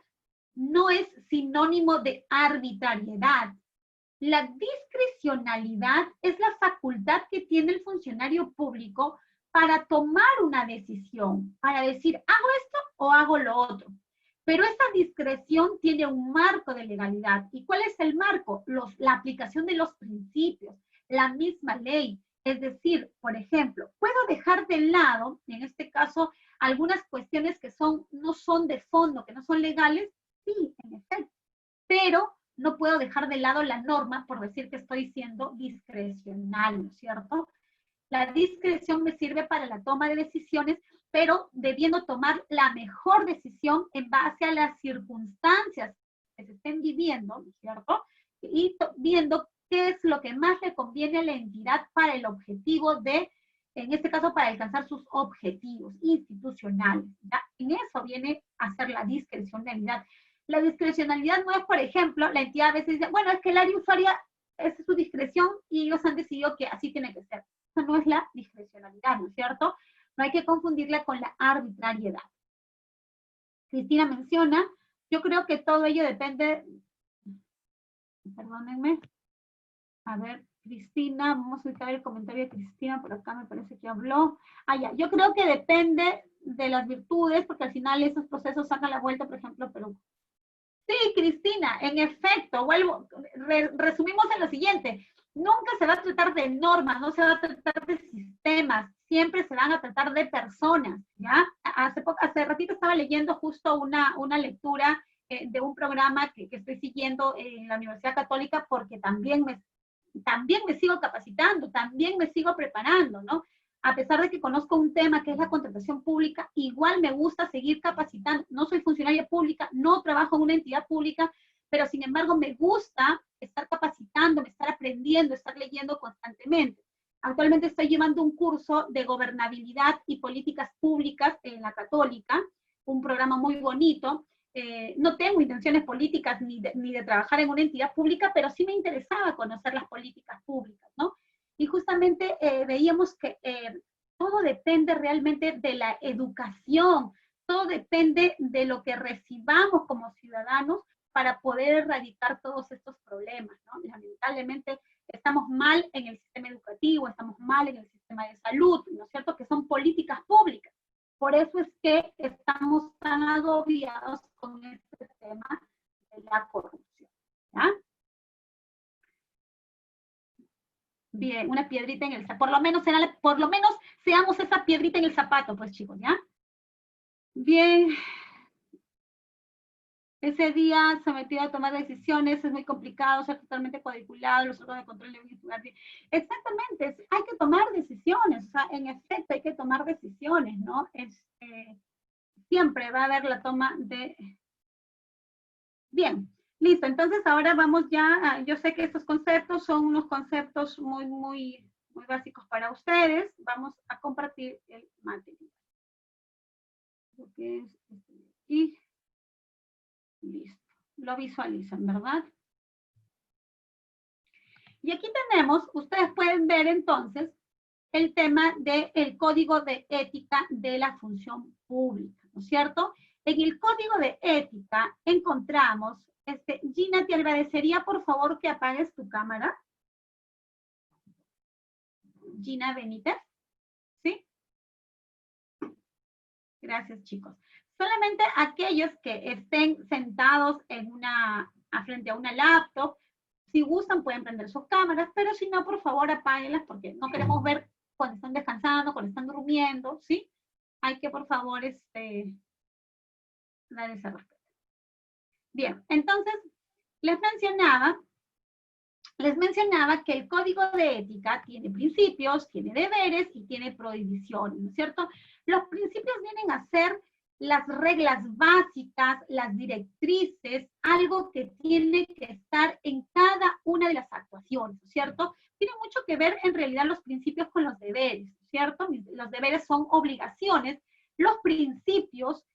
no es sinónimo de arbitrariedad. La discrecionalidad es la facultad que tiene el funcionario público para tomar una decisión, para decir, hago esto o hago lo otro. Pero esa discreción tiene un marco de legalidad. ¿Y cuál es el marco? La aplicación de los principios, la misma ley. Es decir, por ejemplo, puedo dejar de lado, en este caso, algunas cuestiones que no son de fondo, que no son legales, sí, en efecto, pero no puedo dejar de lado la norma por decir que estoy siendo discrecional, ¿no es cierto? La discreción me sirve para la toma de decisiones, pero debiendo tomar la mejor decisión en base a las circunstancias que se estén viviendo, ¿no es cierto? Y viendo qué es lo que más le conviene a la entidad para el objetivo de, en este caso, para alcanzar sus objetivos institucionales. ¿Ya? En eso viene a ser la discrecionalidad. La discrecionalidad no es, por ejemplo, la entidad a veces dice, bueno, es que el área usuaria es su discreción y ellos han decidido que así tiene que ser. Eso no es la discrecionalidad, ¿no es cierto? No hay que confundirla con la arbitrariedad. Cristina menciona, yo creo que todo ello depende, perdónenme, a ver, Cristina, vamos a ubicar el comentario de Cristina, por acá me parece que habló. Ya, yo creo que depende de las virtudes, porque al final esos procesos sacan la vuelta, por ejemplo, Perú. Sí, Cristina, en efecto, resumimos en lo siguiente, nunca se va a tratar de normas, no se va a tratar de sistemas, siempre se van a tratar de personas, ¿ya? Hace ratito estaba leyendo justo una lectura de un programa que estoy siguiendo en la Universidad Católica porque también me sigo capacitando, también me sigo preparando, ¿no? A pesar de que conozco un tema que es la contratación pública, igual me gusta seguir capacitando. No soy funcionaria pública, no trabajo en una entidad pública, pero sin embargo me gusta estar capacitándome, estar aprendiendo, estar leyendo constantemente. Actualmente estoy llevando un curso de gobernabilidad y políticas públicas en la Católica, un programa muy bonito. No tengo intenciones políticas ni de trabajar en una entidad pública, pero sí me interesaba conocer las políticas públicas, ¿no? Y justamente veíamos que todo depende realmente de la educación, todo depende de lo que recibamos como ciudadanos para poder erradicar todos estos problemas, ¿no? Lamentablemente estamos mal en el sistema educativo, estamos mal en el sistema de salud, ¿no es cierto? Que son políticas públicas. Por eso es que estamos tan agobiados con este tema de la corrupción, ¿ya? Bien, una piedrita en el zapato. Por lo menos seamos esa piedrita en el zapato, pues chicos, ¿ya? Bien, ese día sometido a tomar decisiones, es muy complicado, ser totalmente cuadriculado, los órganos de control deben estudiar bien. Exactamente, hay que tomar decisiones, o sea, en efecto hay que tomar decisiones, ¿no? Siempre va a haber la toma de... Bien, listo, entonces ahora vamos ya, yo sé que estos conceptos son unos conceptos muy básicos para ustedes, vamos a compartir el material. Lo que es y listo, lo visualizan, ¿verdad? Y aquí tenemos, ustedes pueden ver entonces el tema del código de ética de la función pública, ¿no es cierto? En el código de ética encontramos Gina, te agradecería por favor que apagues tu cámara. Gina Benítez, ¿sí? Gracias, chicos. Solamente aquellos que estén sentados frente a una laptop, si gustan pueden prender sus cámaras, pero si no, por favor apáguenlas porque no queremos ver cuando están descansando, cuando están durmiendo, ¿sí? Hay que, por favor, dar ese respeto. Bien, entonces, les mencionaba que el código de ética tiene principios, tiene deberes y tiene prohibiciones, ¿no es cierto? Los principios vienen a ser las reglas básicas, las directrices, algo que tiene que estar en cada una de las actuaciones, ¿no es cierto? Tiene mucho que ver en realidad los principios con los deberes, ¿no es cierto? Los deberes son obligaciones, los principios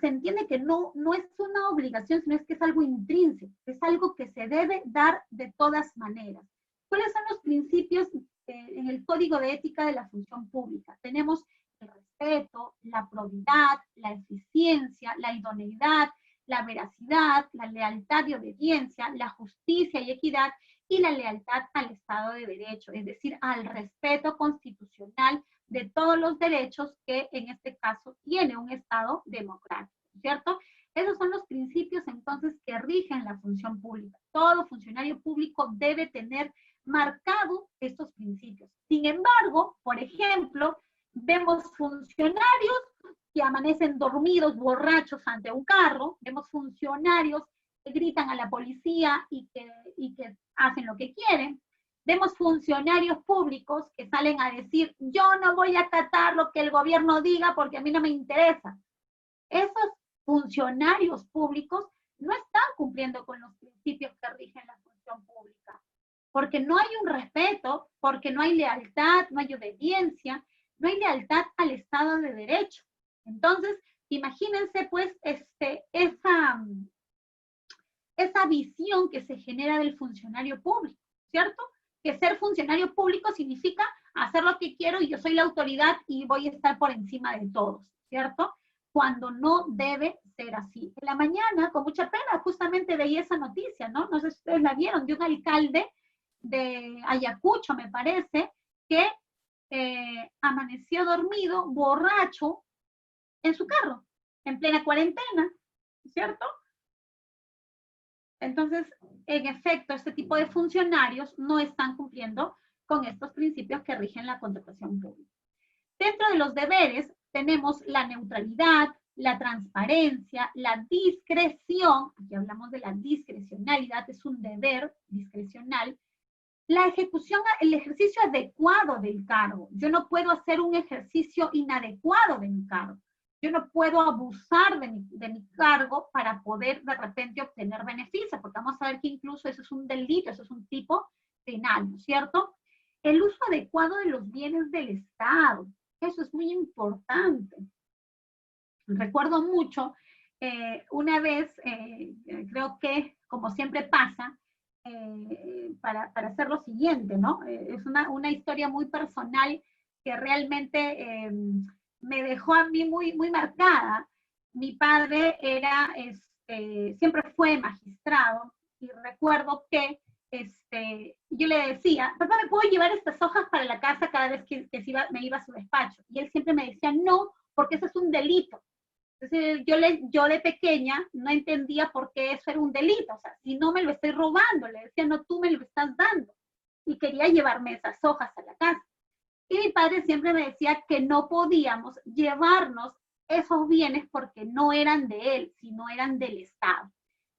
se entiende que no es una obligación, sino es que es algo intrínseco, es algo que se debe dar de todas maneras. ¿Cuáles son los principios en el Código de Ética de la Función Pública? Tenemos el respeto, la probidad, la eficiencia, la idoneidad, la veracidad, la lealtad y obediencia, la justicia y equidad, y la lealtad al Estado de Derecho, es decir, al respeto constitucional de todos los derechos que en este caso tiene un Estado democrático, ¿cierto? Esos son los principios entonces que rigen la función pública. Todo funcionario público debe tener marcado estos principios. Sin embargo, por ejemplo, vemos funcionarios que amanecen dormidos, borrachos ante un carro, vemos funcionarios que gritan a la policía y que hacen lo que quieren. Vemos funcionarios públicos que salen a decir, yo no voy a acatar lo que el gobierno diga porque a mí no me interesa. Esos funcionarios públicos no están cumpliendo con los principios que rigen la función pública, porque no hay un respeto, porque no hay lealtad, no hay obediencia, no hay lealtad al Estado de Derecho. Entonces, imagínense pues esa visión que se genera del funcionario público, ¿cierto? Que ser funcionario público significa hacer lo que quiero y yo soy la autoridad y voy a estar por encima de todos, ¿cierto? Cuando no debe ser así. En la mañana, con mucha pena, justamente veía esa noticia, ¿no? No sé si ustedes la vieron, de un alcalde de Ayacucho, me parece, que amaneció dormido, borracho, en su carro, en plena cuarentena, ¿cierto? Entonces, en efecto, este tipo de funcionarios no están cumpliendo con estos principios que rigen la contratación pública. Dentro de los deberes tenemos la neutralidad, la transparencia, la discreción, aquí hablamos de la discrecionalidad, es un deber discrecional, la ejecución, el ejercicio adecuado del cargo. Yo no puedo hacer un ejercicio inadecuado de mi cargo. Yo no puedo abusar de mi cargo para poder de repente obtener beneficios, porque vamos a ver que incluso eso es un delito, eso es un tipo penal, ¿no es cierto? El uso adecuado de los bienes del Estado, eso es muy importante. Recuerdo mucho, una vez, creo que, como siempre pasa, para hacer lo siguiente, ¿no? Es una historia muy personal que realmente me dejó a mí muy, muy marcada. Mi padre siempre fue magistrado y recuerdo que yo le decía, papá, ¿me puedo llevar estas hojas para la casa cada vez que me iba a su despacho? Y él siempre me decía, no, porque eso es un delito. Entonces yo de pequeña no entendía por qué eso era un delito. O sea, si no me lo estoy robando, le decía, no, tú me lo estás dando. Y quería llevarme esas hojas a la casa. Y mi padre siempre me decía que no podíamos llevarnos esos bienes porque no eran de él, sino eran del Estado.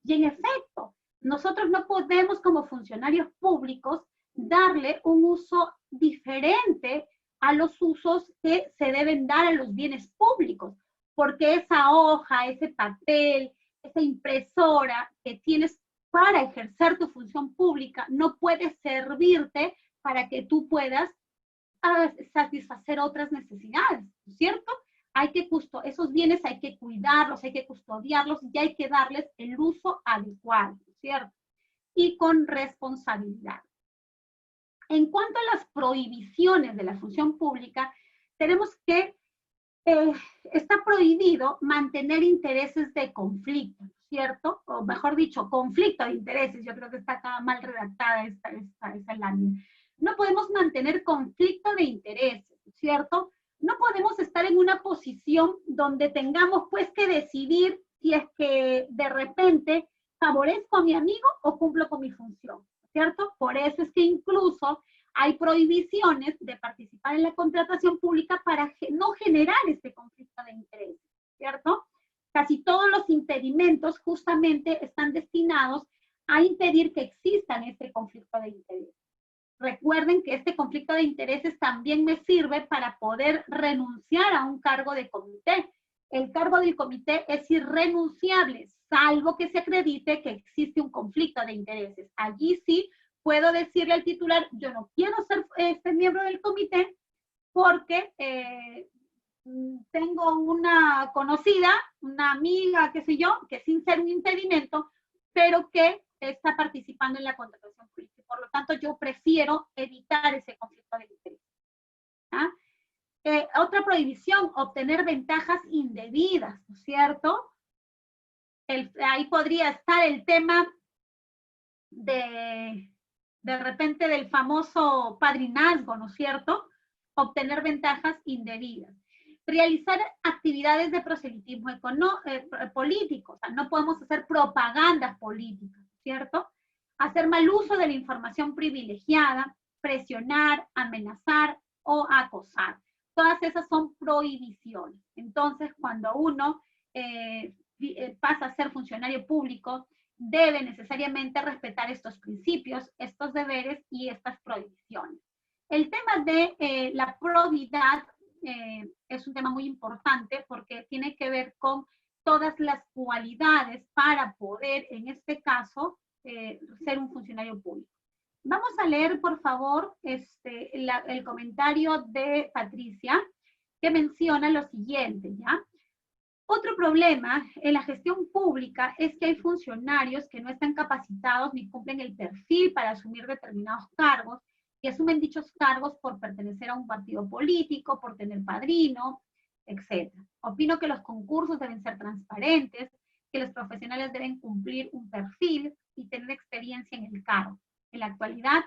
Y en efecto, nosotros no podemos como funcionarios públicos darle un uso diferente a los usos que se deben dar a los bienes públicos, porque esa hoja, ese papel, esa impresora que tienes para ejercer tu función pública no puede servirte para que tú puedas satisfacer otras necesidades, ¿cierto? Esos bienes hay que cuidarlos, hay que custodiarlos y hay que darles el uso adecuado, ¿cierto? Y con responsabilidad. En cuanto a las prohibiciones de la función pública, tenemos que está prohibido mantener intereses de conflicto, ¿no es cierto? O mejor dicho, conflicto de intereses. Yo creo que está acá mal redactada esa lámina. No podemos mantener conflicto de intereses, ¿cierto? No podemos estar en una posición donde tengamos pues que decidir si es que de repente favorezco a mi amigo o cumplo con mi función, ¿cierto? Por eso es que incluso hay prohibiciones de participar en la contratación pública para no generar este conflicto de intereses, ¿cierto? Casi todos los impedimentos justamente están destinados a impedir que existan este conflicto de intereses. Recuerden que este conflicto de intereses también me sirve para poder renunciar a un cargo de comité. El cargo del comité es irrenunciable, salvo que se acredite que existe un conflicto de intereses. Allí sí puedo decirle al titular, yo no quiero ser miembro del comité porque tengo una conocida, una amiga, qué sé yo, que sin ser un impedimento, pero que está participando en la contratación pública. Por lo tanto, yo prefiero evitar ese conflicto de interés. ¿Ah? Otra prohibición, obtener ventajas indebidas, ¿no es cierto? Ahí podría estar el tema de repente del famoso padrinazgo, ¿no es cierto? Obtener ventajas indebidas. Realizar actividades de proselitismo político, o sea, no podemos hacer propagandas políticas, ¿cierto? Hacer mal uso de la información privilegiada, presionar, amenazar o acosar. Todas esas son prohibiciones. Entonces, cuando uno pasa a ser funcionario público, debe necesariamente respetar estos principios, estos deberes y estas prohibiciones. El tema de la probidad es un tema muy importante porque tiene que ver con todas las cualidades para poder, en este caso, ser un funcionario público. Vamos a leer, por favor, el comentario de Patricia, que menciona lo siguiente, ¿ya? Otro problema en la gestión pública es que hay funcionarios que no están capacitados ni cumplen el perfil para asumir determinados cargos y asumen dichos cargos por pertenecer a un partido político, por tener padrino, etc. Opino que los concursos deben ser transparentes, que los profesionales deben cumplir un perfil y tener experiencia en el cargo. En la actualidad,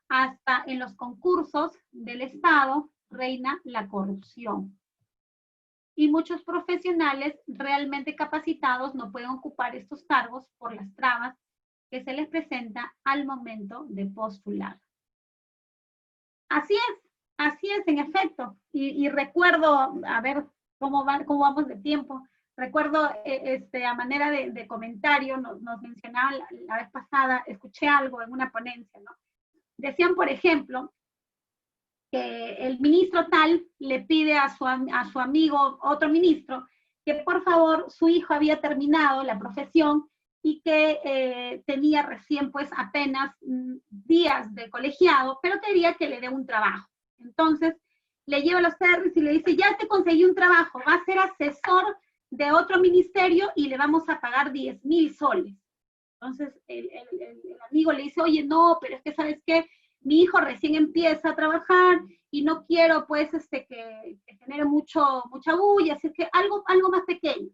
hasta en los concursos del Estado reina la corrupción. Y muchos profesionales realmente capacitados no pueden ocupar estos cargos por las trabas que se les presenta al momento de postular. Así es en efecto. Y recuerdo, a ver cómo vamos de tiempo, recuerdo a manera de comentario, nos mencionaban la vez pasada, escuché algo en una ponencia, ¿no? Decían, por ejemplo, que el ministro tal le pide a su amigo, otro ministro, que por favor su hijo había terminado la profesión y que tenía recién pues apenas días de colegiado, pero quería que le dé un trabajo. Entonces le lleva los servicios y le dice, ya te conseguí un trabajo, va a ser asesor de otro ministerio y le vamos a pagar 10,000 soles. Entonces el amigo le dice, oye, no, pero es que ¿sabes qué? Mi hijo recién empieza a trabajar y no quiero pues que genere mucha bulla, así que algo más pequeño.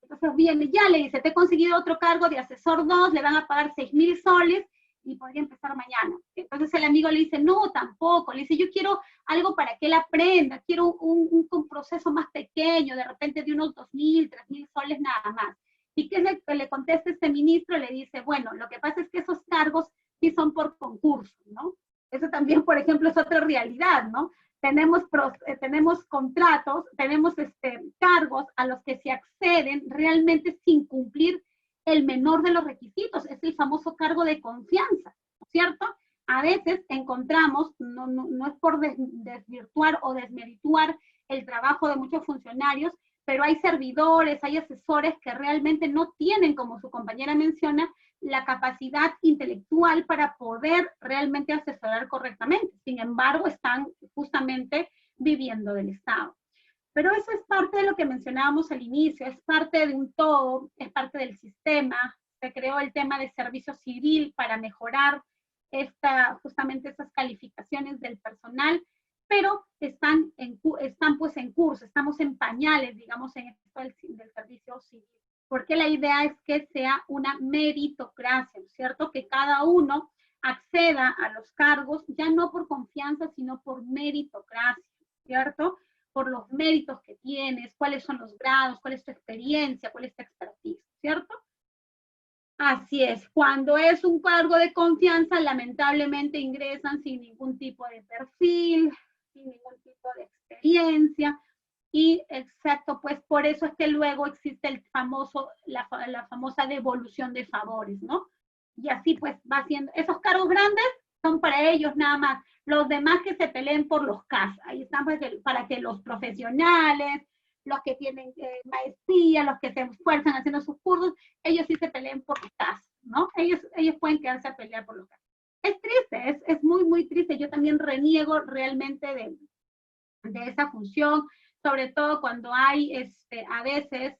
Entonces viene, ya le dice, te he conseguido otro cargo de asesor 2, le van a pagar 6,000 soles y podría empezar mañana. Entonces el amigo le dice, no, tampoco, le dice, yo quiero algo para que él aprenda, quiero un proceso más pequeño, de repente de unos 2,000, 3,000 soles nada más. ¿Y qué le contesta este ministro? Le dice, bueno, lo que pasa es que esos cargos sí son por concurso, ¿no? Eso también, por ejemplo, es otra realidad, ¿no? Tenemos contratos, tenemos cargos a los que se acceden realmente sin cumplir el menor de los requisitos, es el famoso cargo de confianza, ¿cierto? A veces encontramos, no es por desvirtuar o desmerituar el trabajo de muchos funcionarios, pero hay servidores, hay asesores que realmente no tienen, como su compañera menciona, la capacidad intelectual para poder realmente asesorar correctamente. Sin embargo, están justamente viviendo del Estado. Pero eso es parte de lo que mencionábamos al inicio, es parte de un todo, es parte del sistema. Se creó el tema de servicio civil para mejorar justamente esas calificaciones del personal, pero están pues en curso, estamos en pañales, digamos, en esto del servicio civil. porque la idea es que sea una meritocracia, ¿cierto? Que cada uno acceda a los cargos, ya no por confianza, sino por meritocracia, ¿cierto? Por los méritos que tienes, cuáles son los grados, cuál es tu experiencia, cuál es tu expertise, ¿cierto? Así es, cuando es un cargo de confianza, lamentablemente ingresan sin ningún tipo de perfil, sin ningún tipo de experiencia, y exacto, pues por eso es que luego existe el famoso, la famosa devolución de favores, ¿no? Y así pues va siendo, esos cargos grandes son para ellos nada más, los demás que se peleen por los CAS, ahí están para que los profesionales, los que tienen maestría, los que se esfuerzan haciendo sus cursos, ellos sí se peleen por los casos, ¿no? Ellos pueden quedarse a pelear por los casos. Es triste, es muy, muy triste. Yo también reniego realmente de esa función, sobre todo cuando hay a veces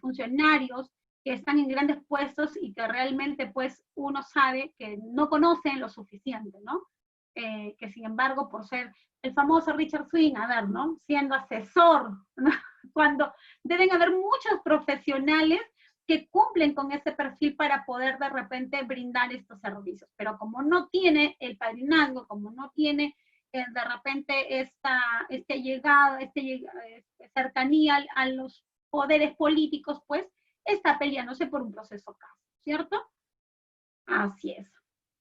funcionarios que están en grandes puestos y que realmente pues uno sabe que no conocen lo suficiente, ¿no? Que sin embargo por ser el famoso Richard Swing, a ver, ¿no? Siendo asesor, ¿no? Cuando deben haber muchos profesionales que cumplen con ese perfil para poder de repente brindar estos servicios. Pero como no tiene el padrinazgo, como no tiene de repente esta llegada, cercanía a los poderes políticos, pues está peleándose por un proceso caso, ¿cierto? Así es.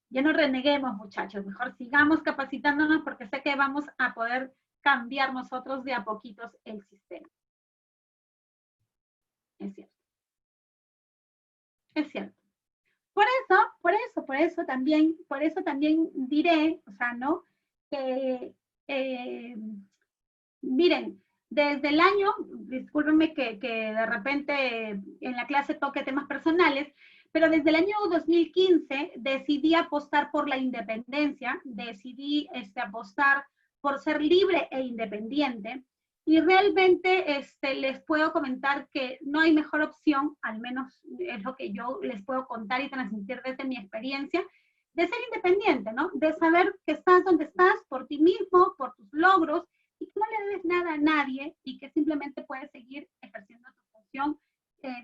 Ya no reneguemos, muchachos, mejor sigamos capacitándonos porque sé que vamos a poder cambiar nosotros de a poquitos el sistema. Es cierto. Es cierto. Por eso también diré, o sea, ¿no? Que, miren, desde el año, discúlpenme que de repente en la clase toque temas personales, pero desde el año 2015 decidí apostar por la independencia, decidí apostar por ser libre e independiente, y realmente les puedo comentar que no hay mejor opción, al menos es lo que yo les puedo contar y transmitir desde mi experiencia, de ser independiente, ¿no? De saber que estás donde estás por ti mismo, por tus logros, y que no le debes nada a nadie y que simplemente puedes seguir ejerciendo tu función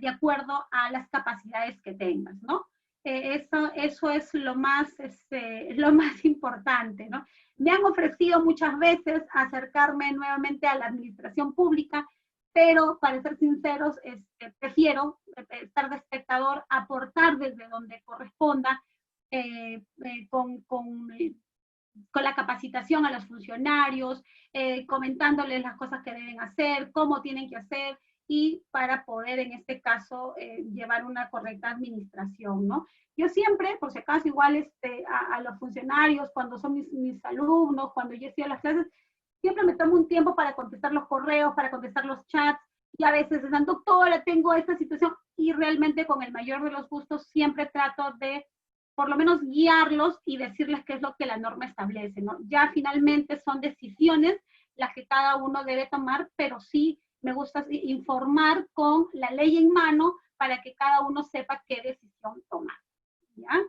de acuerdo a las capacidades que tengas, ¿no? Eso es lo más importante, ¿no? Me han ofrecido muchas veces acercarme nuevamente a la administración pública, pero para ser sinceros, prefiero estar de espectador, aportar desde donde corresponda, con la capacitación a los funcionarios, comentándoles las cosas que deben hacer, cómo tienen que hacer, y para poder en este caso llevar una correcta administración, ¿no? Yo siempre, por si acaso, igual a los funcionarios, cuando son mis alumnos, cuando yo estoy a las clases, siempre me tomo un tiempo para contestar los correos, para contestar los chats, y a veces están, doctora, tengo esta situación, y realmente con el mayor de los gustos siempre trato de por lo menos guiarlos y decirles qué es lo que la norma establece, ¿no? Ya finalmente son decisiones las que cada uno debe tomar, pero sí me gusta informar con la ley en mano para que cada uno sepa qué decisión tomar, ¿ya?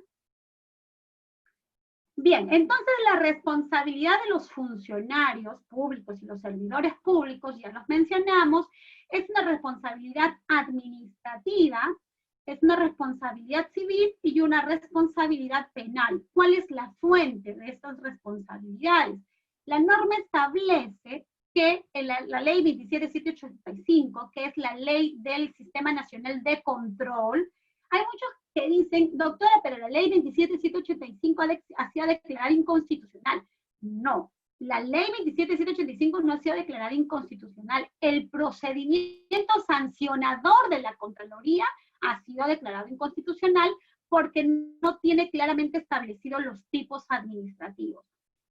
Bien, entonces la responsabilidad de los funcionarios públicos y los servidores públicos, ya los mencionamos, es una responsabilidad administrativa, es una responsabilidad civil y una responsabilidad penal. ¿Cuál es la fuente de estas responsabilidades? La norma establece que la ley 27785, que es la ley del Sistema Nacional de Control, hay muchos que dicen, doctora, pero la ley 27785 ha sido declarada inconstitucional. No, la ley 27785 no ha sido declarada inconstitucional. El procedimiento sancionador de la Contraloría ha sido declarado inconstitucional porque no tiene claramente establecidos los tipos administrativos.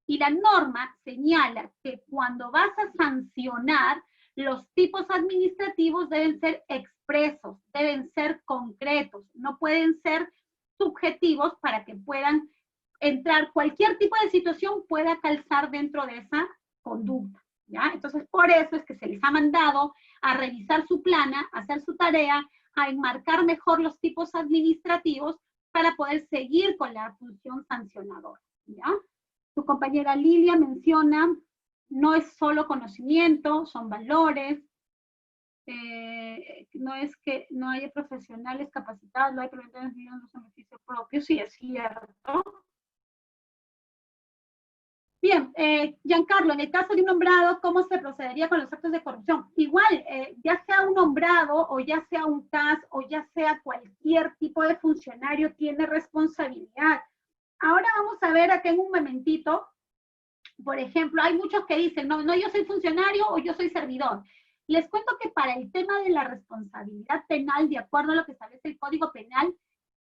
Y la norma señala que cuando vas a sancionar, los tipos administrativos deben ser expresos, deben ser concretos, no pueden ser subjetivos para que puedan entrar, cualquier tipo de situación pueda calzar dentro de esa conducta, ¿ya? Entonces, por eso es que se les ha mandado a revisar su plana, a hacer su tarea, a enmarcar mejor los tipos administrativos para poder seguir con la función sancionadora, ¿ya? Tu compañera Lilia menciona, no es solo conocimiento, son valores. no es que no haya profesionales capacitados, no hay profesionales en los beneficios propios, sí es cierto. Bien, Giancarlo, en el caso de un nombrado, ¿cómo se procedería con los actos de corrupción? Igual, ya sea un nombrado o ya sea un CAS o ya sea cualquier tipo de funcionario tiene responsabilidad. Ahora vamos a ver acá en un momentito, por ejemplo, hay muchos que dicen, no, yo soy funcionario o yo soy servidor. Les cuento que para el tema de la responsabilidad penal, de acuerdo a lo que establece el Código Penal,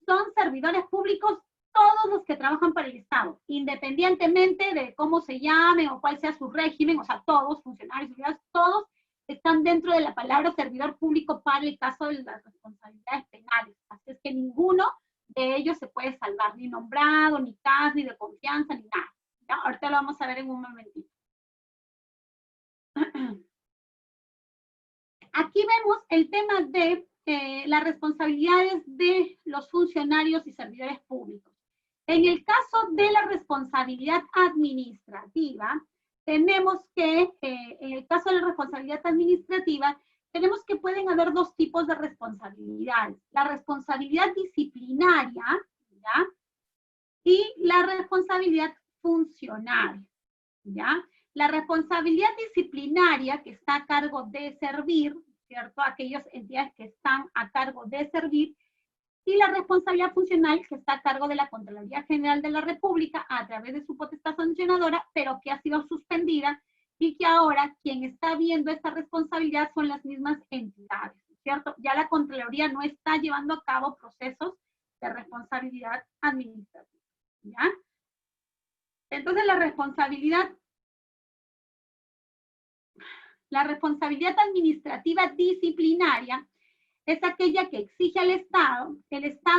son servidores públicos todos los que trabajan para el Estado, independientemente de cómo se llamen o cuál sea su régimen, o sea, todos, funcionarios, todos están dentro de la palabra servidor público para el caso de las responsabilidades penales. Así es que ninguno de ellos se puede salvar, ni nombrado, ni CAS, ni de confianza, ni nada. ¿Ya? Ahorita lo vamos a ver en un momentito. Aquí vemos el tema de las responsabilidades de los funcionarios y servidores públicos. En el caso de la responsabilidad administrativa, tenemos que, en el caso de la responsabilidad administrativa, tenemos que pueden haber dos tipos de responsabilidades. La responsabilidad disciplinaria, ¿ya? Y la responsabilidad funcional, ¿ya? La responsabilidad disciplinaria, que está a cargo de servir, ¿cierto? Aquellas entidades que están a cargo de servir, y la responsabilidad funcional, que está a cargo de la Contraloría General de la República a través de su potestad sancionadora, pero que ha sido suspendida y que ahora quien está viendo esta responsabilidad son las mismas entidades, ¿cierto? Ya la Contraloría no está llevando a cabo procesos de responsabilidad administrativa, ¿ya? Entonces la responsabilidad administrativa disciplinaria es aquella que exige al Estado,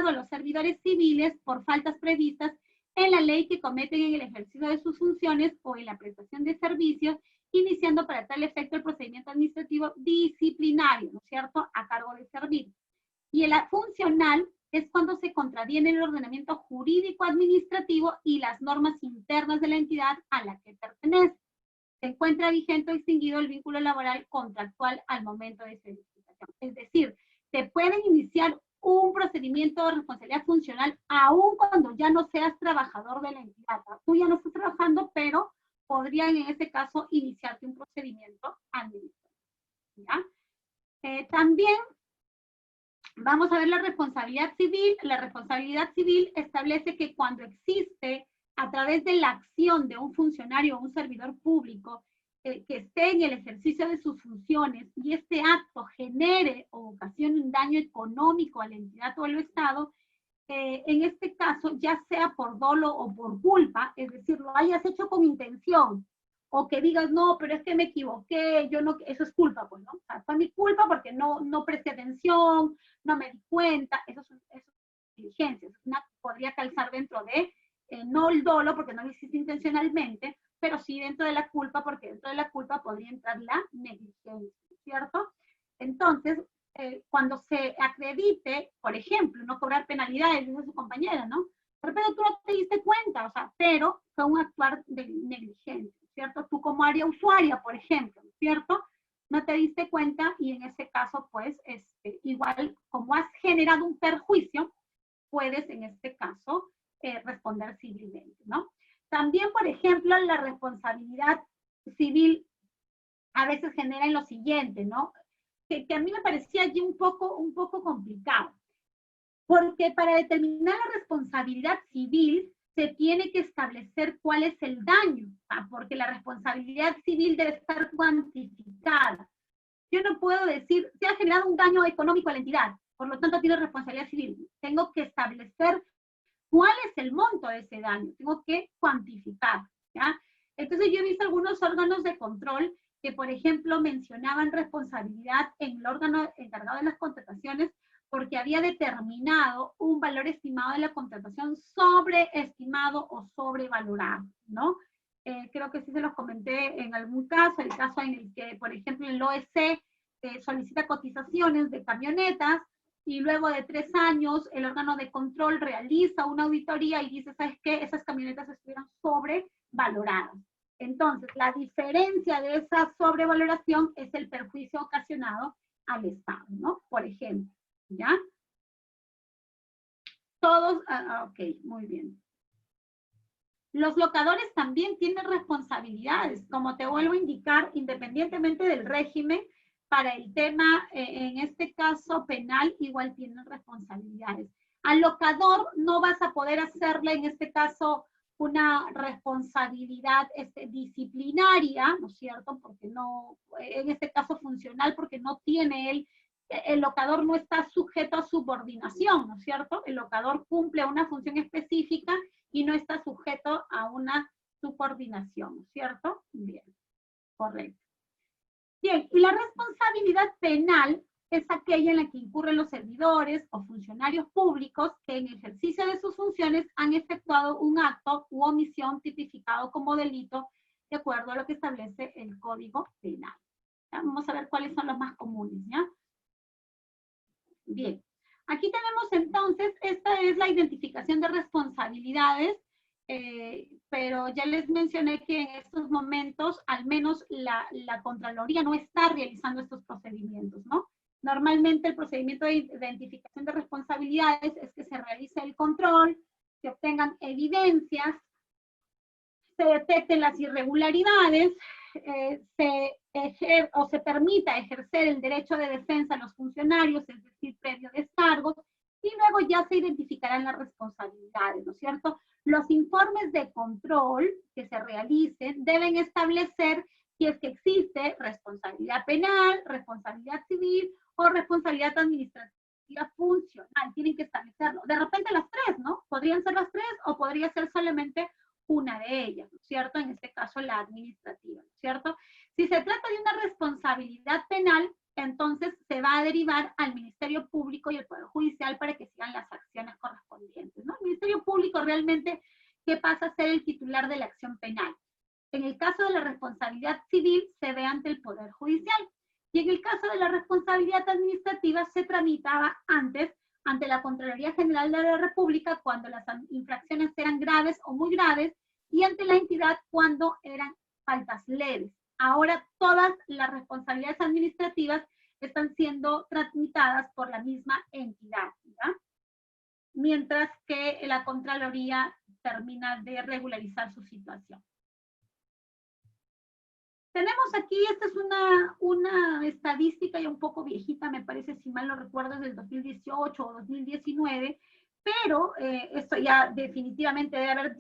a los servidores civiles, por faltas previstas en la ley que cometen en el ejercicio de sus funciones o en la prestación de servicios, iniciando para tal efecto el procedimiento administrativo disciplinario, ¿no es cierto?, a cargo de servir. Y el funcional es cuando se contraviene el ordenamiento jurídico administrativo y las normas internas de la entidad a la que pertenece. Se encuentra vigente o extinguido el vínculo laboral contractual al momento de su edificación. Es decir, se pueden iniciar un procedimiento de responsabilidad funcional aun cuando ya no seas trabajador de la entidad. Tú ya no estás trabajando, pero podrían en ese caso iniciarte un procedimiento administrativo, ¿ya? También vamos a ver la responsabilidad civil. La responsabilidad civil establece que cuando existe a través de la acción de un funcionario o un servidor público que esté en el ejercicio de sus funciones y este acto genere o ocasione un daño económico a la entidad o al Estado, en este caso, ya sea por dolo o por culpa, es decir, lo hayas hecho con intención, o que digas, no, pero es que me equivoqué, yo no, eso es culpa, pues, ¿no? O sea, fue mi culpa porque no presté atención, no me di cuenta, eso es diligencia, podría calzar dentro de, no el dolo porque no lo hiciste intencionalmente, pero sí dentro de la culpa, porque dentro de la culpa podría entrar la negligencia, ¿cierto? Entonces, cuando se acredite, por ejemplo, no cobrar penalidades, dice su compañera, ¿no? De repente tú no te diste cuenta, o sea, pero fue un actuar de negligencia, ¿cierto? Tú como área usuaria, por ejemplo, ¿cierto? No te diste cuenta y en ese caso, pues, igual, como has generado un perjuicio, puedes en este caso responder civilmente, ¿no? También, por ejemplo, la responsabilidad civil a veces genera en lo siguiente, ¿no? Que a mí me parecía allí un poco complicado, porque para determinar la responsabilidad civil se tiene que establecer cuál es el daño, porque la responsabilidad civil debe estar cuantificada. Yo no puedo decir, se ha generado un daño económico a la entidad, por lo tanto tiene responsabilidad civil. Tengo que establecer cuál es el monto de ese daño, tengo que cuantificar, ¿ya? Entonces yo he visto algunos órganos de control que, por ejemplo, mencionaban responsabilidad en el órgano encargado de las contrataciones porque había determinado un valor estimado de la contratación sobreestimado o sobrevalorado, ¿no? Creo que sí se los comenté en algún caso, el caso en el que, por ejemplo, el OEC solicita cotizaciones de camionetas y luego de 3 años el órgano de control realiza una auditoría y dice, ¿sabes qué? Esas camionetas estuvieron sobrevaloradas. Entonces, la diferencia de esa sobrevaloración es el perjuicio ocasionado al Estado, ¿no? Por ejemplo, ¿ya? Todos, ok, muy bien. Los locadores también tienen responsabilidades, como te vuelvo a indicar, independientemente del régimen, para el tema, en este caso penal, igual tienen responsabilidades. Al locador no vas a poder hacerle, en este caso, una responsabilidad disciplinaria, ¿no es cierto? Porque no, en este caso funcional, porque no tiene él, el locador no está sujeto a subordinación, ¿no es cierto? El locador cumple una función específica y no está sujeto a una subordinación, ¿cierto? Bien, correcto. Bien, y la responsabilidad penal es aquella en la que incurren los servidores o funcionarios públicos que en ejercicio de sus funciones han efectuado un acto u omisión tipificado como delito de acuerdo a lo que establece el Código Penal. ¿Ya? Vamos a ver cuáles son los más comunes, ¿ya? Bien, aquí tenemos entonces, esta es la identificación de responsabilidades, pero ya les mencioné que en estos momentos al menos la Contraloría no está realizando estos procedimientos, ¿no? Normalmente el procedimiento de identificación de responsabilidades es que se realice el control, se obtengan evidencias, se detecten las irregularidades, se permita ejercer el derecho de defensa a los funcionarios, es decir, previo descargos, y luego ya se identificarán las responsabilidades, ¿no es cierto? Los informes de control que se realicen deben establecer si es que existe responsabilidad penal, responsabilidad civil o responsabilidad administrativa funcional. Tienen que establecerlo. De repente las tres, ¿no? Podrían ser las tres o podría ser solamente una de ellas, ¿no es cierto? En este caso, la administrativa, ¿no es cierto? Si se trata de una responsabilidad penal, entonces se va a derivar al Ministerio Público y al Poder Judicial para que sigan las acciones correspondientes, ¿no? El Ministerio Público realmente, ¿qué pasa a ser el titular de la acción penal? En el caso de la responsabilidad civil, se ve ante el Poder Judicial. Y en el caso de la responsabilidad administrativa, se tramitaba antes ante la Contraloría General de la República cuando las infracciones eran graves o muy graves y ante la entidad cuando eran faltas leves. Ahora todas las responsabilidades administrativas están siendo tramitadas por la misma entidad, ¿ya? Mientras que la Contraloría termina de regularizar su situación. Tenemos aquí, esta es una estadística ya un poco viejita, me parece, si mal no recuerdo, es del 2018 o 2019, pero esto ya definitivamente debe haber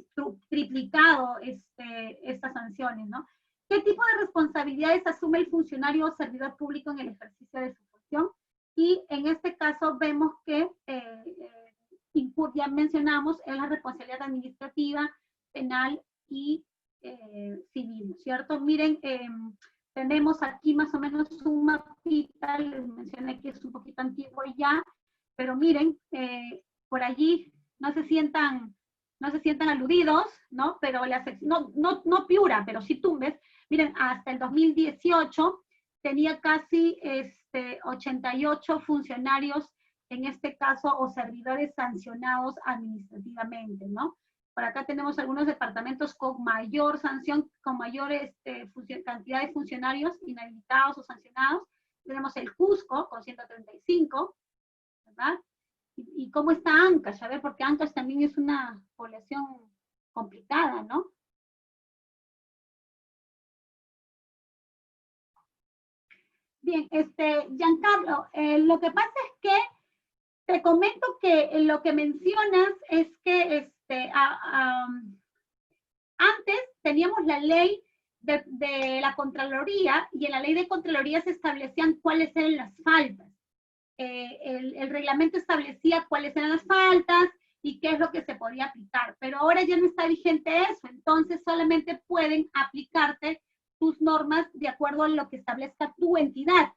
triplicado estas sanciones, ¿no? ¿Qué tipo de responsabilidades asume el funcionario o servidor público en el ejercicio de su función? Y en este caso vemos que, ya mencionamos, es la responsabilidad administrativa, penal y civil, ¿cierto? Miren, tenemos aquí más o menos un mapita, les mencioné que es un poquito antiguo ya, pero miren, por allí no se sientan aludidos, ¿no? Pero no Piura, pero sí Tumbes, miren, hasta el 2018 tenía casi 88 funcionarios, en este caso, o servidores sancionados administrativamente, ¿no? Por acá tenemos algunos departamentos con mayor sanción, con mayor cantidad de funcionarios inhabilitados o sancionados. Tenemos el Cusco con 135, ¿verdad? ¿Y cómo está Ancash? A ver, porque Ancash también es una población complicada, ¿no? Bien, Giancarlo, lo que pasa es que te comento que lo que mencionas es que antes teníamos la ley de la Contraloría y en la ley de Contraloría se establecían cuáles eran las faltas. El reglamento establecía cuáles eran las faltas y qué es lo que se podía aplicar, pero ahora ya no está vigente eso, entonces solamente pueden aplicarte tus normas de acuerdo a lo que establezca tu entidad.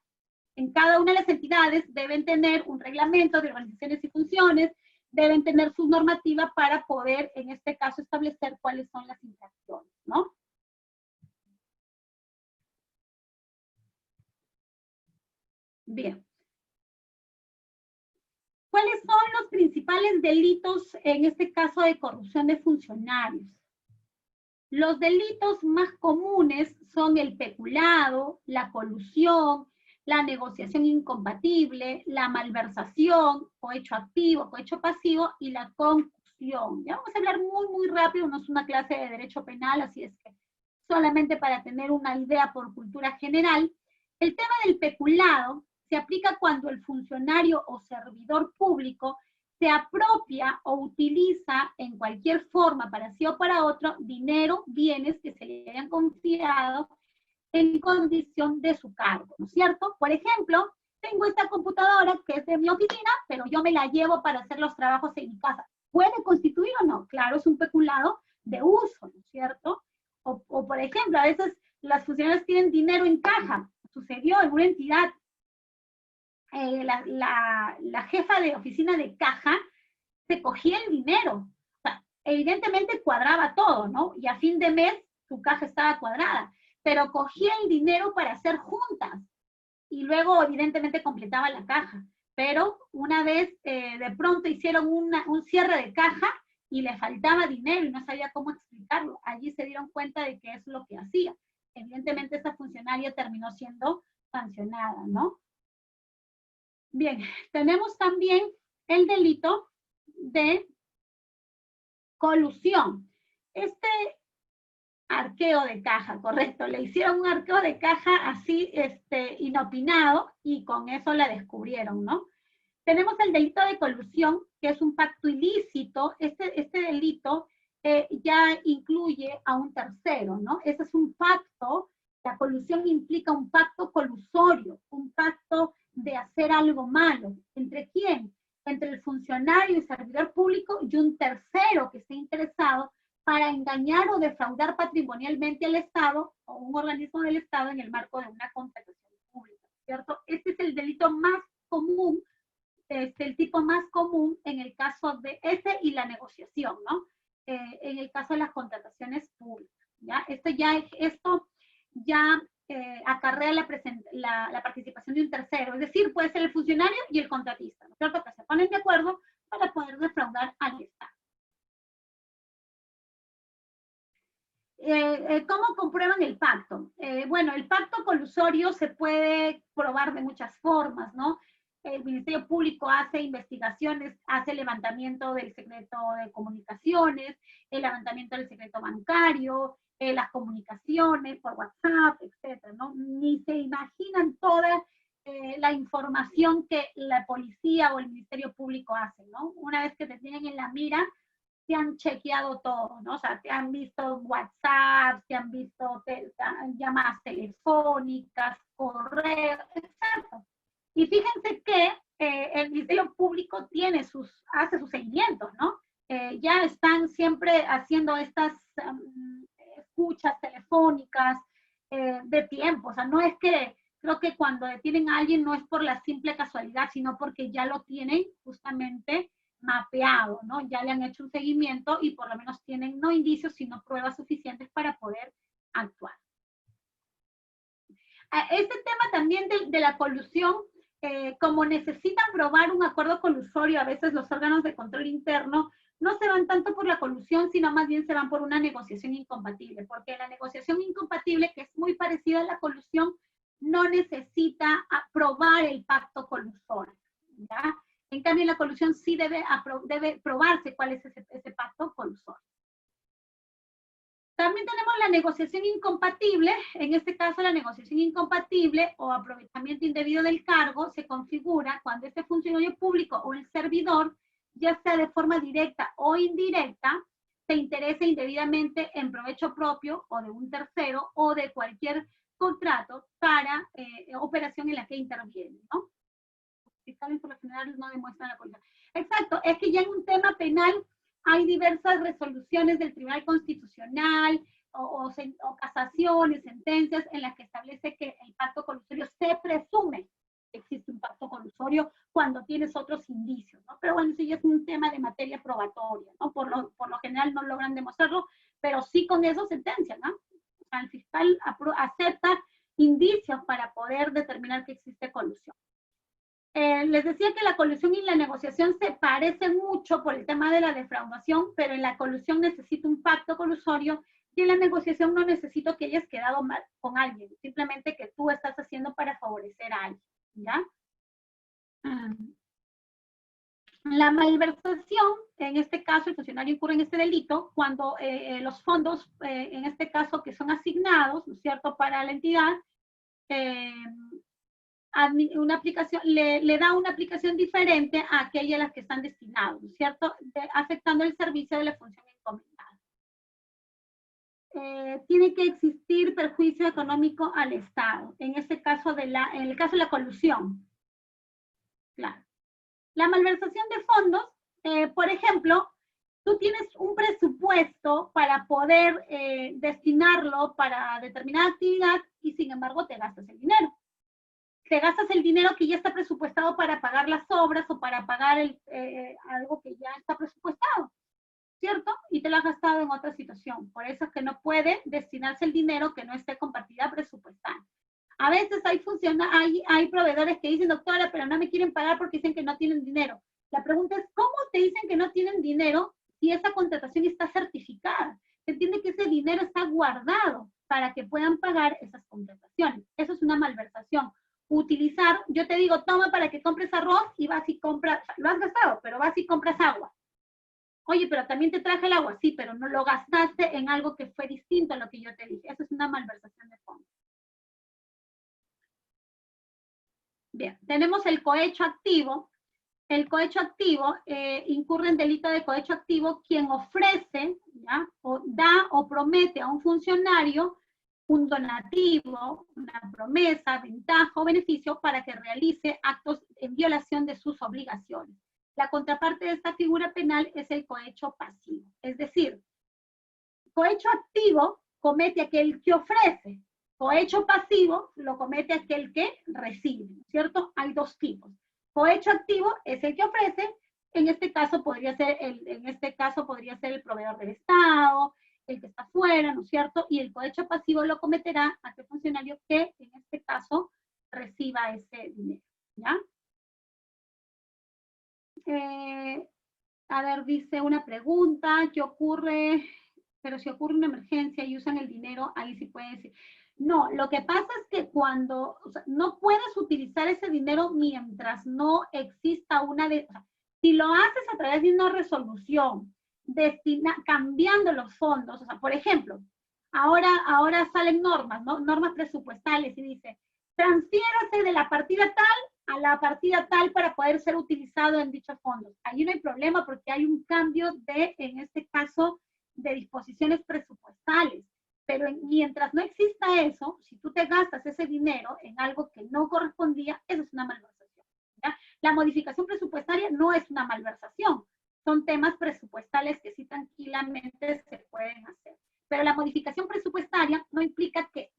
En cada una de las entidades deben tener un reglamento de organizaciones y funciones, deben tener su normativa para poder, en este caso, establecer cuáles son las infracciones, ¿no? Bien. ¿Cuáles son los principales delitos, en este caso, de corrupción de funcionarios? Los delitos más comunes son el peculado, la colusión, la negociación incompatible, la malversación, cohecho activo, cohecho pasivo y la concusión. Ya vamos a hablar muy rápido, no es una clase de derecho penal, así es que solamente para tener una idea por cultura general. El tema del peculado se aplica cuando el funcionario o servidor público se apropia o utiliza en cualquier forma para sí o para otro dinero, bienes que se le hayan confiado en condición de su cargo, ¿no es cierto? Por ejemplo, tengo esta computadora que es de mi oficina, pero yo me la llevo para hacer los trabajos en mi casa. ¿Puede constituir o no? Claro, es un peculado de uso, ¿no es cierto? O por ejemplo, a veces las funcionarias tienen dinero en caja. Sucedió en una entidad, la jefa de oficina de caja se cogía el dinero. O sea, evidentemente cuadraba todo, ¿no? Y a fin de mes su caja estaba cuadrada, pero cogía el dinero para hacer juntas y luego evidentemente completaba la caja. Pero una vez de pronto hicieron un cierre de caja y le faltaba dinero y no sabía cómo explicarlo. Allí se dieron cuenta de que es lo que hacía. Evidentemente esa funcionaria terminó siendo sancionada, ¿no? Bien, tenemos también el delito de colusión. Este arqueo de caja, correcto, le hicieron un arqueo de caja así, inopinado, y con eso la descubrieron, ¿no? Tenemos el delito de colusión, que es un pacto ilícito. Este delito ya incluye a un tercero, ¿no? Ese es un pacto. La colusión implica un pacto colusorio, un pacto de hacer algo malo. ¿Entre quién? Entre el funcionario y servidor público y un tercero que esté interesado para engañar o defraudar patrimonialmente al Estado o un organismo del Estado en el marco de una contratación pública, ¿cierto? Este es el delito más común, el tipo más común en el caso de y la negociación, ¿no? En el caso de las contrataciones públicas, ¿ya? Esto ya acarrea la participación de un tercero, es decir, puede ser el funcionario y el contratista, ¿no es cierto? Que se ponen de acuerdo para poder defraudar al Estado. ¿Cómo comprueban el pacto? Bueno, el pacto colusorio se puede probar de muchas formas, ¿no? El Ministerio Público hace investigaciones, hace levantamiento del secreto de comunicaciones, el levantamiento del secreto bancario, las comunicaciones por WhatsApp, etcétera, ¿no? Ni se imaginan toda la información que la policía o el Ministerio Público hace, ¿no? Una vez que te tienen en la mira, te han chequeado todo, ¿no? O sea, te han visto WhatsApp, te han visto llamadas telefónicas, correos, etc. Y fíjense que el Ministerio Público hace sus seguimientos, ¿no? Ya están siempre haciendo estas escuchas telefónicas de tiempo. O sea, no es que, creo que cuando detienen a alguien no es por la simple casualidad, sino porque ya lo tienen justamente mapeado, ¿no? Ya le han hecho un seguimiento y por lo menos tienen no indicios, sino pruebas suficientes para poder actuar. Este tema también de la colusión, como necesitan probar un acuerdo colusorio, a veces los órganos de control interno no se van tanto por la colusión, sino más bien se van por una negociación incompatible, porque la negociación incompatible, que es muy parecida a la colusión, no necesita probar el pacto colusorio, ¿ya? En cambio, la colusión sí debe probarse cuál es ese pacto colusorio. También tenemos la negociación incompatible. En este caso, la negociación incompatible o aprovechamiento indebido del cargo se configura cuando este funcionario público o el servidor, ya sea de forma directa o indirecta, se interesa indebidamente en provecho propio o de un tercero o de cualquier contrato para operación en la que interviene, ¿no? Fiscales por lo general no demuestran la culpa. Exacto, es que ya en un tema penal hay diversas resoluciones del Tribunal Constitucional o casaciones, sentencias en las que establece que el pacto colusorio se presume que existe un pacto colusorio cuando tienes otros indicios, ¿no? Pero bueno, eso ya es un tema de materia probatoria, ¿no? Por lo general no logran demostrarlo, pero sí con eso sentencian, ¿no? O sea, el fiscal acepta indicios para poder determinar que existe colusión. Les decía que la colusión y la negociación se parecen mucho por el tema de la defraudación, pero en la colusión necesita un pacto colusorio Y en la negociación no necesito que hayas quedado mal con alguien, simplemente que tú estás haciendo para favorecer a alguien, ¿ya? La malversación, en este caso el funcionario incurre en este delito cuando los fondos, en este caso que son asignados, ¿no es cierto?, para la entidad, una aplicación, le da una aplicación diferente a aquella a las que están destinados, ¿no es cierto?, afectando el servicio de la función encomendada. Tiene que existir perjuicio económico al Estado, en este caso en el caso de la colusión. Claro. La malversación de fondos, por ejemplo, tú tienes un presupuesto para poder destinarlo para determinada actividad y sin embargo te gastas el dinero. Te gastas el dinero que ya está presupuestado para pagar las obras o para pagar algo que ya está presupuestado, ¿cierto? Y te lo has gastado en otra situación. Por eso es que no puede destinarse el dinero que no esté con partida presupuestal. A veces hay proveedores que dicen, doctora, pero no me quieren pagar porque dicen que no tienen dinero. La pregunta es, ¿cómo te dicen que no tienen dinero si esa contratación está certificada? Se entiende que ese dinero está guardado para que puedan pagar esas contrataciones. Eso es una malversación. Utilizar, yo te digo, toma para que compres arroz y vas y compras, lo has gastado, pero vas y compras agua. Oye, pero también te traje el agua, sí, pero no lo gastaste en algo que fue distinto a lo que yo te dije. Eso es una malversación de fondos. Bien, tenemos el cohecho activo. El cohecho activo incurre en delito de cohecho activo quien ofrece, ¿ya?, o da o promete a un funcionario un donativo, una promesa, ventaja o beneficio para que realice actos en violación de sus obligaciones. La contraparte de esta figura penal es el cohecho pasivo. Es decir, cohecho activo comete aquel que ofrece. Cohecho pasivo lo comete aquel que recibe, ¿cierto? Hay dos tipos. Cohecho activo es el que ofrece, en este caso podría ser el proveedor del Estado, el que está fuera, ¿no es cierto? Y el cohecho pasivo lo cometerá aquel funcionario que, en este caso, reciba ese dinero, ¿ya? A ver, dice una pregunta, ¿qué ocurre? Pero si ocurre una emergencia y usan el dinero, ahí sí puede decir. No, lo que pasa es que cuando, o sea, no puedes utilizar ese dinero mientras no exista o sea, si lo haces a través de una resolución, cambiando los fondos, o sea, por ejemplo, ahora salen normas, ¿no? Normas presupuestales y dice, transfiérase de la partida tal a la partida tal para poder ser utilizado en dichos fondos. Ahí no hay problema porque hay un cambio en este caso, de disposiciones presupuestales. Pero mientras no exista eso, si tú te gastas ese dinero en algo que no correspondía, eso es una malversación, ¿ya? La modificación presupuestaria no es una malversación, son temas presupuestales que sí tranquilamente se pueden hacer. Pero la modificación presupuestaria no implica que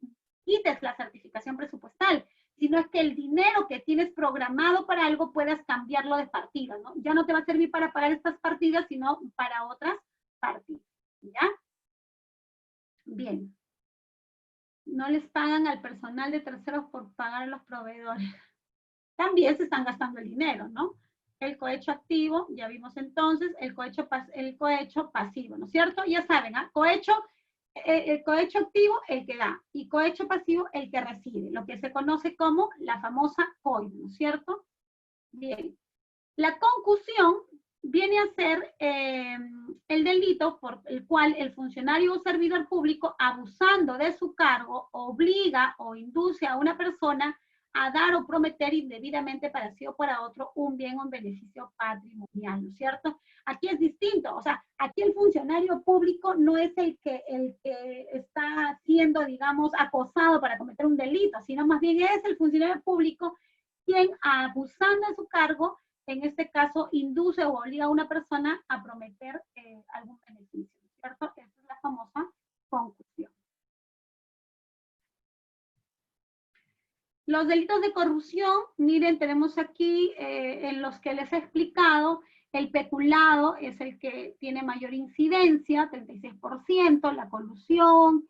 quites la certificación presupuestal, sino es que el dinero que tienes programado para algo puedas cambiarlo de partida, ¿no? Ya no te va a servir para pagar estas partidas, sino para otras partidas, ¿ya? Bien. No les pagan al personal de terceros por pagar a los proveedores. También se están gastando el dinero, ¿no? El cohecho activo, ya vimos entonces, el cohecho pasivo, ¿no es cierto? Ya saben, ¿ah? El cohecho activo, el que da, y cohecho pasivo, el que recibe, lo que se conoce como la famosa coima, ¿no es cierto? Bien. La concusión viene a ser el delito por el cual el funcionario o servidor público, abusando de su cargo, obliga o induce a una persona a dar o prometer indebidamente para sí o para otro un bien o un beneficio patrimonial, ¿no es cierto? Aquí es distinto, o sea, aquí el funcionario público no es el que está siendo, digamos, acosado para cometer un delito, sino más bien es el funcionario público quien, abusando de su cargo, en este caso, induce o obliga a una persona a prometer algún beneficio, ¿cierto? Esa es la famosa concusión. Los delitos de corrupción, miren, tenemos aquí en los que les he explicado, el peculado es el que tiene mayor incidencia, 36%, la colusión,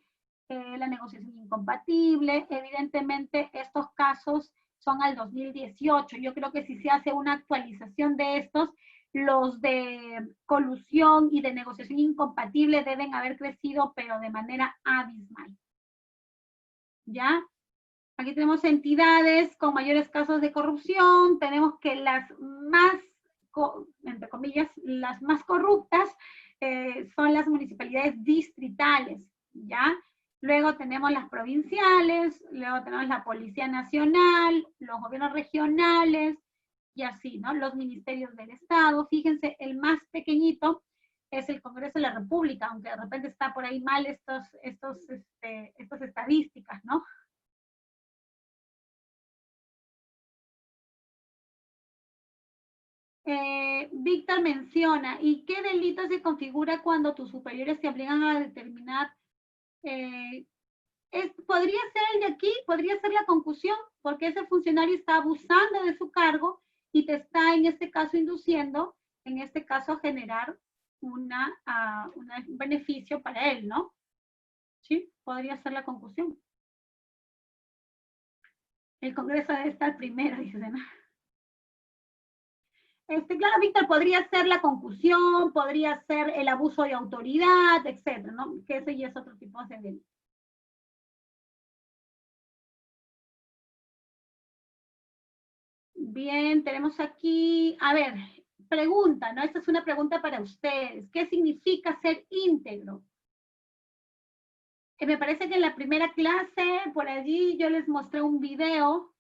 la negociación incompatible. Evidentemente, estos casos son al 2018. Yo creo que si se hace una actualización de estos, los de colusión y de negociación incompatible deben haber crecido, pero de manera abismal. ¿Ya? Aquí tenemos entidades con mayores casos de corrupción, tenemos que las más, entre comillas, las más corruptas son las municipalidades distritales, ¿ya? Luego tenemos las provinciales, luego tenemos la Policía Nacional, los gobiernos regionales, y así, ¿no? Los ministerios del Estado. Fíjense, el más pequeñito es el Congreso de la República, aunque de repente está por ahí mal estas estadísticas, ¿no? Víctor menciona, ¿y qué delito se configura cuando tus superiores te obligan a determinar? Podría ser el de aquí, podría ser la concusión, porque ese funcionario está abusando de su cargo y te está, en este caso, induciendo, en este caso, a generar un beneficio para él, ¿no? Sí, podría ser la concusión. El Congreso debe estar primero, dice, ¿no? Claro, Víctor, podría ser la concusión, podría ser el abuso de autoridad, etcétera, ¿no? Que ese ya es otro tipo de delito. Bien, tenemos aquí, a ver, pregunta, ¿no? Esta es una pregunta para ustedes. ¿Qué significa ser íntegro? Me parece que en la primera clase, por allí, yo les mostré un video,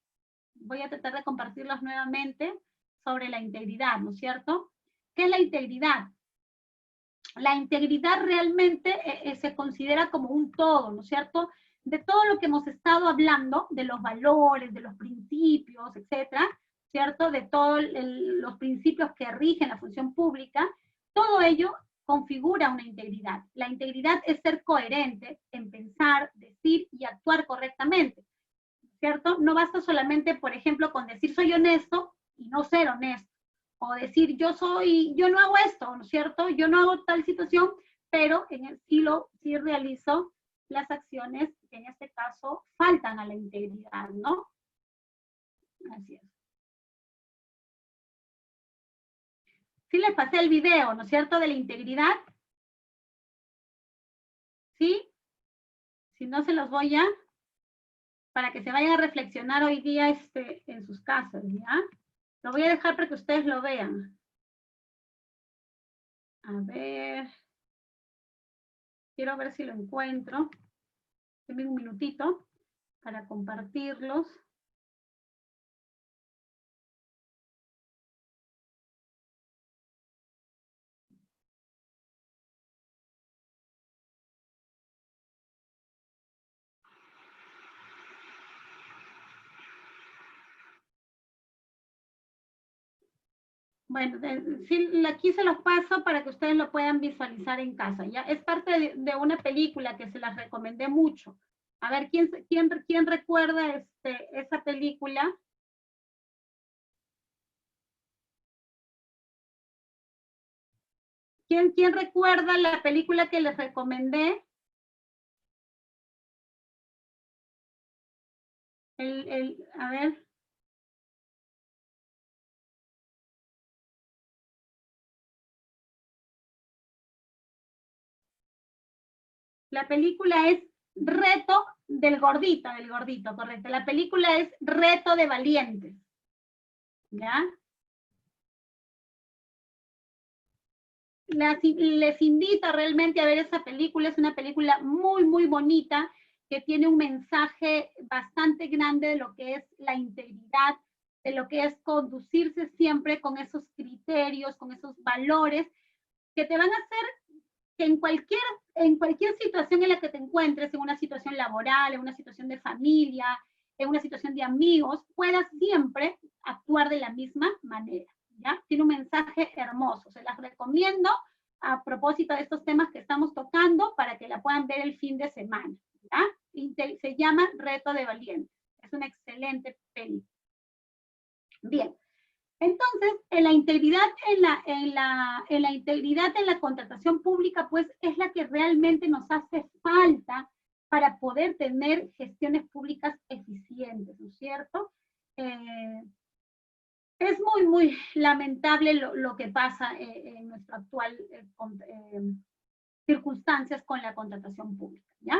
voy a tratar de compartirlos nuevamente, sobre la integridad, ¿no es cierto? ¿Qué es la integridad? La integridad realmente se considera como un todo, ¿no es cierto? De todo lo que hemos estado hablando, de los valores, de los principios, etcétera, ¿cierto? De todos los principios que rigen la función pública, todo ello configura una integridad. La integridad es ser coherente en pensar, decir y actuar correctamente, ¿cierto? No basta solamente, por ejemplo, con decir soy honesto y no ser honesto, o decir yo no hago esto, ¿no es cierto? Yo no hago tal situación, pero sí realizo las acciones que en este caso faltan a la integridad, ¿no? Así es. Sí les pasé el video, ¿no es cierto? De la integridad. ¿Sí? Si no, se los voy a, para que se vayan a reflexionar hoy día en sus casas, ¿ya? Lo voy a dejar para que ustedes lo vean. A ver. Quiero ver si lo encuentro. Denme un minutito para compartirlos. Bueno, sí, aquí se los paso para que ustedes lo puedan visualizar en casa. ¿Ya? Es parte de una película que se las recomendé mucho. A ver, ¿quién recuerda esa película? ¿Quién recuerda la película que les recomendé? A ver. La película es Reto del gordito, correcto. La película es Reto de Valientes. ¿Ya? Les invito realmente a ver esa película. Es una película muy, muy bonita que tiene un mensaje bastante grande de lo que es la integridad, de lo que es conducirse siempre con esos criterios, con esos valores que te van a hacer que en cualquier situación en la que te encuentres, en una situación laboral, en una situación de familia, en una situación de amigos, puedas siempre actuar de la misma manera. ¿Ya? Tiene un mensaje hermoso, se las recomiendo a propósito de estos temas que estamos tocando para que la puedan ver el fin de semana. ¿Ya? Se llama Reto de Valientes. Es una excelente película. Bien, entonces, en la integridad en la integridad en la contratación pública, pues es la que realmente nos hace falta para poder tener gestiones públicas eficientes, ¿no es cierto? Es muy, muy lamentable lo que pasa en nuestra actual circunstancias con la contratación pública, ¿ya?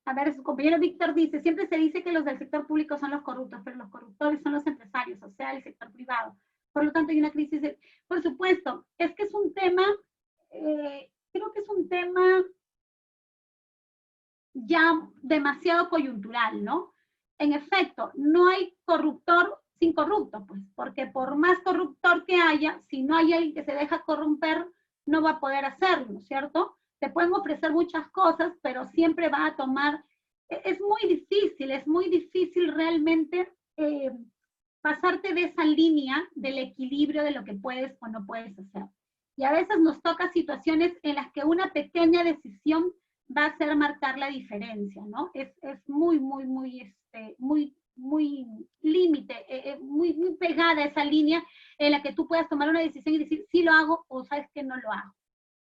A ver, su compañero Víctor dice, siempre se dice que los del sector público son los corruptos, pero los corruptores son los empresarios, o sea, el sector privado. Por lo tanto, hay una crisis. Por supuesto, es que es un tema, creo que es un tema ya demasiado coyuntural, ¿no? En efecto, no hay corruptor sin corrupto, pues, porque por más corruptor que haya, si no hay alguien que se deja corromper, no va a poder hacerlo, ¿no es cierto? Te pueden ofrecer muchas cosas, pero siempre va a tomar, es muy difícil realmente pasarte de esa línea del equilibrio de lo que puedes o no puedes hacer. Y a veces nos toca situaciones en las que una pequeña decisión va a hacer marcar la diferencia, ¿no? Es muy, muy, muy límite, muy pegada esa línea en la que tú puedas tomar una decisión y decir, sí lo hago o sabes que no lo hago,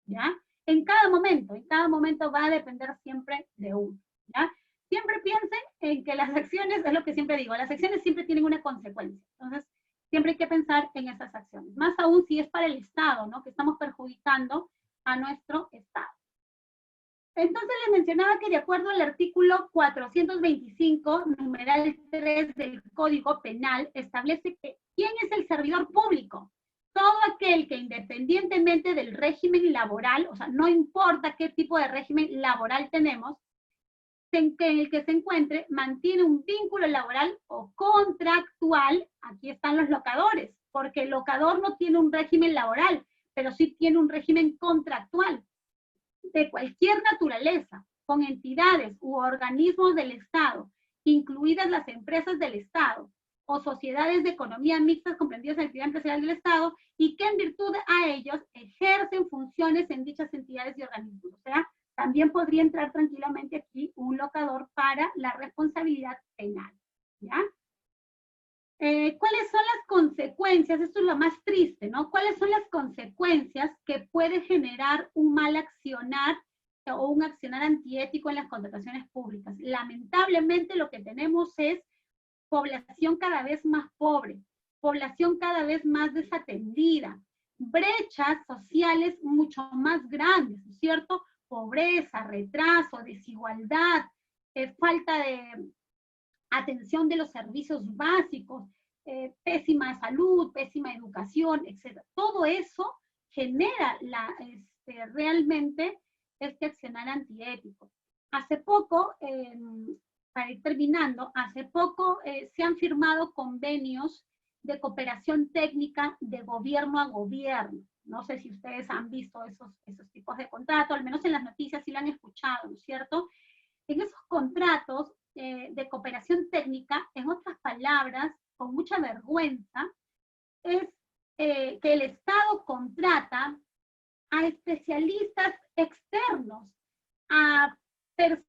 ¿ya? En cada momento va a depender siempre de uno, ¿ya? Siempre piensen en que las acciones, es lo que siempre digo, las acciones siempre tienen una consecuencia. Entonces, siempre hay que pensar en esas acciones. Más aún si es para el Estado, ¿no? Que estamos perjudicando a nuestro Estado. Entonces les mencionaba que de acuerdo al artículo 425, numeral 3 del Código Penal, establece que ¿quién es el servidor público? Todo aquel que independientemente del régimen laboral, o sea, no importa qué tipo de régimen laboral tenemos, en el que se encuentre, mantiene un vínculo laboral o contractual, aquí están los locadores, porque el locador no tiene un régimen laboral, pero sí tiene un régimen contractual de cualquier naturaleza, con entidades u organismos del Estado, incluidas las empresas del Estado, o sociedades de economía mixtas comprendidas en la actividad empresarial del Estado, y que en virtud a ellos ejercen funciones en dichas entidades y organismos. O sea, también podría entrar tranquilamente aquí un locador para la responsabilidad penal, ¿ya? ¿Cuáles son las consecuencias? Esto es lo más triste, ¿no? ¿Cuáles son las consecuencias que puede generar un mal accionar o un accionar antiético en las contrataciones públicas? Lamentablemente lo que tenemos es población cada vez más pobre, población cada vez más desatendida, brechas sociales mucho más grandes, ¿no es cierto? Pobreza, retraso, desigualdad, falta de atención de los servicios básicos, pésima salud, pésima educación, etc. Todo eso genera realmente este accionar antiético. Hace poco, para ir terminando, hace poco se han firmado convenios de cooperación técnica de gobierno a gobierno. No sé si ustedes han visto esos tipos de contratos, al menos en las noticias sí lo han escuchado, ¿no es cierto? En esos contratos de cooperación técnica, en otras palabras, con mucha vergüenza, es que el Estado contrata a especialistas externos, a personas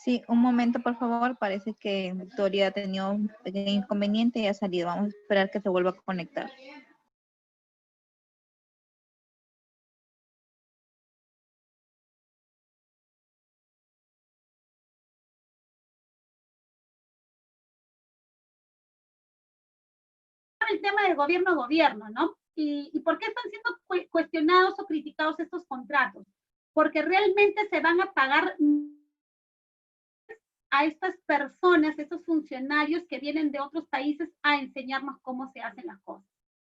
Sí, un momento, por favor. Parece que Victoria ha tenido un pequeño inconveniente y ha salido. Vamos a esperar que se vuelva a conectar. el tema del gobierno a gobierno, ¿no? ¿Y por qué están siendo cuestionados o criticados estos contratos? Porque realmente se van a pagar a estas personas, estos funcionarios que vienen de otros países a enseñarnos cómo se hacen las cosas.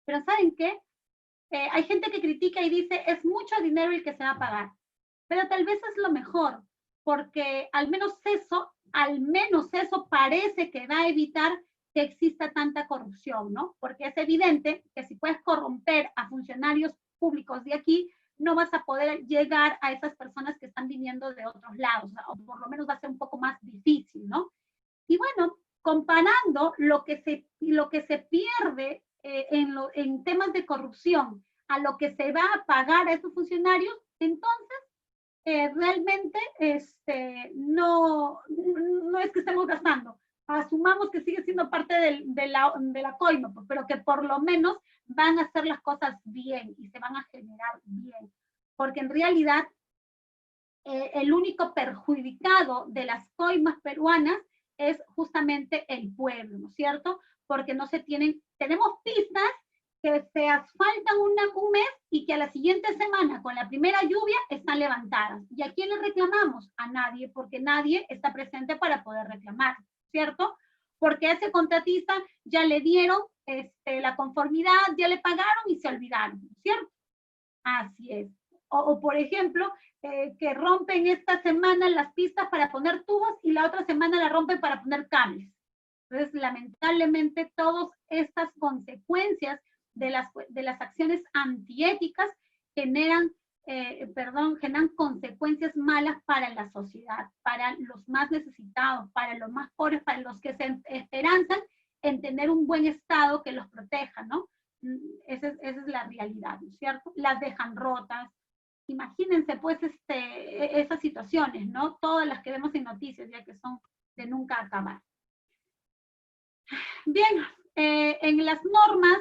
Pero ¿saben qué? Hay gente que critica y dice, es mucho dinero el que se va a pagar. Pero tal vez es lo mejor, porque al menos eso parece que va a evitar que exista tanta corrupción, ¿no? Porque es evidente que si puedes corromper a funcionarios públicos de aquí, no vas a poder llegar a esas personas que están viniendo de otros lados, o por lo menos va a ser un poco más difícil, ¿no? Y bueno, comparando lo que se pierde en temas de corrupción a lo que se va a pagar a esos funcionarios, entonces realmente no es que estemos gastando. Asumamos que sigue siendo parte de la coima, pero que por lo menos van a hacer las cosas bien y se van a generar bien. Porque en realidad el único perjudicado de las coimas peruanas es justamente el pueblo, ¿no es cierto? Porque no se tenemos pistas que se asfaltan un mes y que a la siguiente semana, con la primera lluvia, están levantadas. ¿Y a quién le reclamamos? A nadie, porque nadie está presente para poder reclamar, ¿cierto? Porque a ese contratista ya le dieron la conformidad, ya le pagaron y se olvidaron, ¿cierto? Así es. O por ejemplo, que rompen esta semana las pistas para poner tubos y la otra semana la rompen para poner cables. Entonces, lamentablemente, todas estas consecuencias de las acciones antiéticas generan consecuencias malas para la sociedad, para los más necesitados, para los más pobres, para los que se esperanzan en tener un buen Estado que los proteja, ¿no? Esa es la realidad, ¿no es cierto? Las dejan rotas. Imagínense, pues, esas situaciones, ¿no? Todas las que vemos en noticias, ya que son de nunca acabar. Bien, en las normas,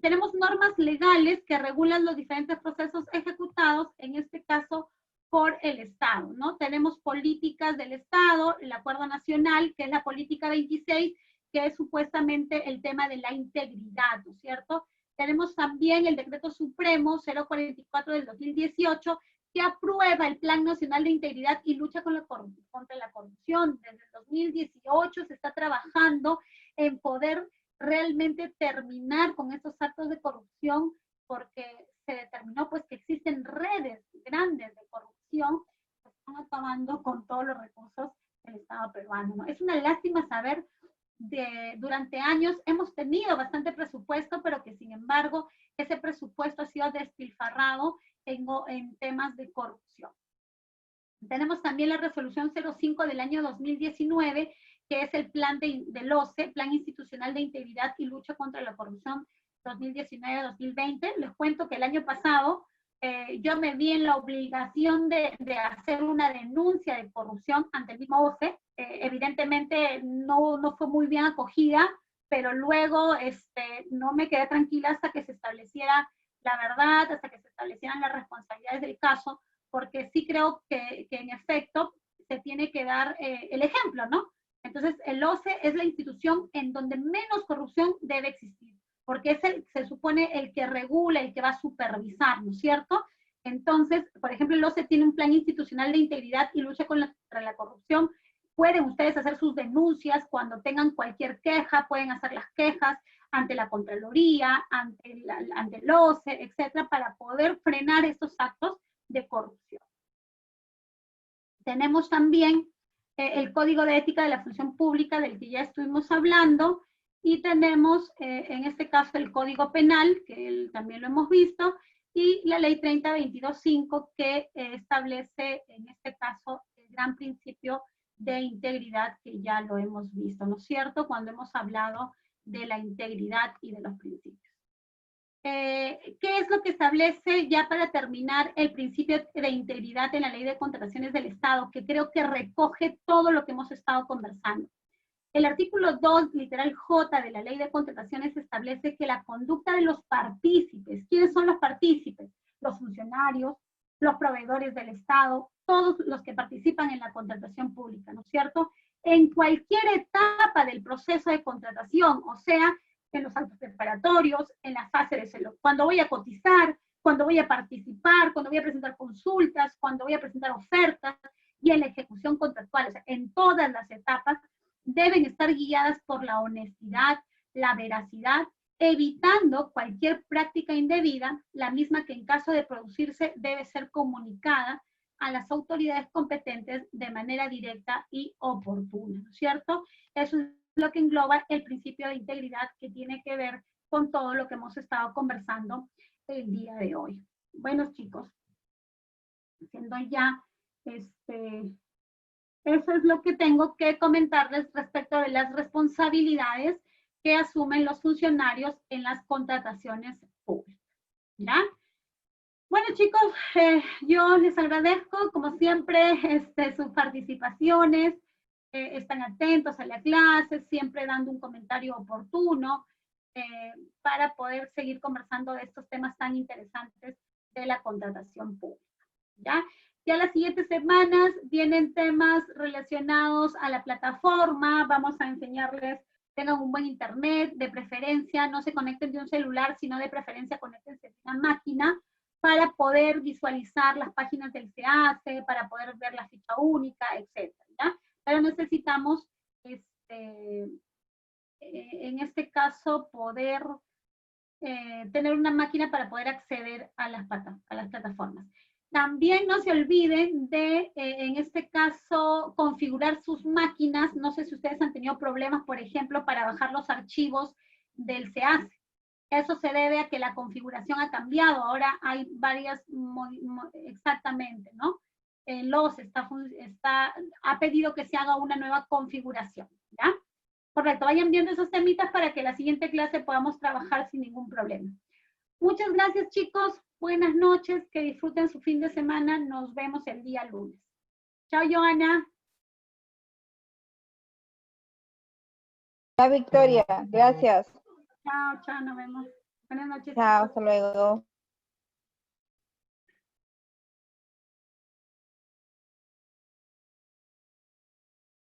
tenemos normas legales que regulan los diferentes procesos ejecutados, en este caso, por el Estado, ¿no? Tenemos políticas del Estado, el Acuerdo Nacional, que es la política 26, que es supuestamente el tema de la integridad, ¿no es cierto? Tenemos también el Decreto Supremo 044 del 2018, que aprueba el Plan Nacional de Integridad y Lucha contra la Corrupción. Desde el 2018 se está trabajando en poder realmente terminar con estos actos de corrupción, porque se determinó pues que existen redes grandes de corrupción que están acabando con todos los recursos del Estado peruano, ¿no? Es una lástima saber durante años hemos tenido bastante presupuesto, pero que sin embargo ese presupuesto ha sido despilfarrado en temas de corrupción. Tenemos también la resolución 05 del año 2019, que es el plan del OCE, Plan Institucional de Integridad y Lucha contra la Corrupción 2019-2020. Les cuento que el año pasado yo me vi en la obligación de hacer una denuncia de corrupción ante el mismo OCE. Evidentemente no fue muy bien acogida, pero luego no me quedé tranquila hasta que se estableciera la verdad, hasta que se establecieran las responsabilidades del caso, porque sí creo que en efecto se tiene que dar el ejemplo, ¿no? Entonces, el OCE es la institución en donde menos corrupción debe existir, porque es se supone el que regula, el que va a supervisar, ¿no es cierto? Entonces, por ejemplo, el OCE tiene un plan institucional de integridad y lucha contra la corrupción. Pueden ustedes hacer sus denuncias cuando tengan cualquier queja, pueden hacer las quejas ante la Contraloría, ante el OCE, etcétera, para poder frenar estos actos de corrupción. Tenemos también el Código de Ética de la Función Pública, del que ya estuvimos hablando, y tenemos en este caso el Código Penal, que también lo hemos visto, y la Ley 3022.5, que establece en este caso el gran principio de integridad, que ya lo hemos visto, ¿no es cierto?, cuando hemos hablado de la integridad y de los principios. ¿Qué es lo que establece, ya para terminar, el principio de integridad en la Ley de Contrataciones del Estado, que creo que recoge todo lo que hemos estado conversando? El artículo 2, literal J de la Ley de Contrataciones, establece que la conducta de los partícipes, ¿quiénes son los partícipes? Los funcionarios, los proveedores del Estado, todos los que participan en la contratación pública, ¿no es cierto?, en cualquier etapa del proceso de contratación, o sea, en los actos preparatorios, en la fase de cuando voy a cotizar, cuando voy a participar, cuando voy a presentar consultas, cuando voy a presentar ofertas, y en la ejecución contractual, o sea, en todas las etapas, deben estar guiadas por la honestidad, la veracidad, evitando cualquier práctica indebida, la misma que en caso de producirse debe ser comunicada a las autoridades competentes de manera directa y oportuna, ¿no es cierto? Eso es lo que engloba el principio de integridad, que tiene que ver con todo lo que hemos estado conversando el día de hoy. Bueno, chicos, Siendo ya, eso es lo que tengo que comentarles respecto de las responsabilidades que asumen los funcionarios en las contrataciones públicas. ¿Ya? Bueno, chicos, yo les agradezco, como siempre, sus participaciones, están atentos a la clase, siempre dando un comentario oportuno para poder seguir conversando de estos temas tan interesantes de la contratación pública. ¿Ya? Ya las siguientes semanas vienen temas relacionados a la plataforma, vamos a enseñarles, tengan un buen internet, de preferencia, no se conecten de un celular, sino de preferencia conéctense de una máquina para poder visualizar las páginas del SEACE, para poder ver la ficha única, etc. ¿Ya? Pero necesitamos, en este caso, poder tener una máquina para poder acceder a las plataformas. También no se olviden de, en este caso, configurar sus máquinas. No sé si ustedes han tenido problemas, por ejemplo, para bajar los archivos del SEACE. Eso se debe a que la configuración ha cambiado. Ahora hay varias, exactamente, ¿no? LOS ha pedido que se haga una nueva configuración, ¿ya? Correcto, vayan viendo esos temitas para que la siguiente clase podamos trabajar sin ningún problema. Muchas gracias, chicos. Buenas noches, que disfruten su fin de semana. Nos vemos el día lunes. Chao, Joana. Chao, Victoria. Gracias. Chao, chao, nos vemos. Buenas noches. Chao, Chicos. hasta luego.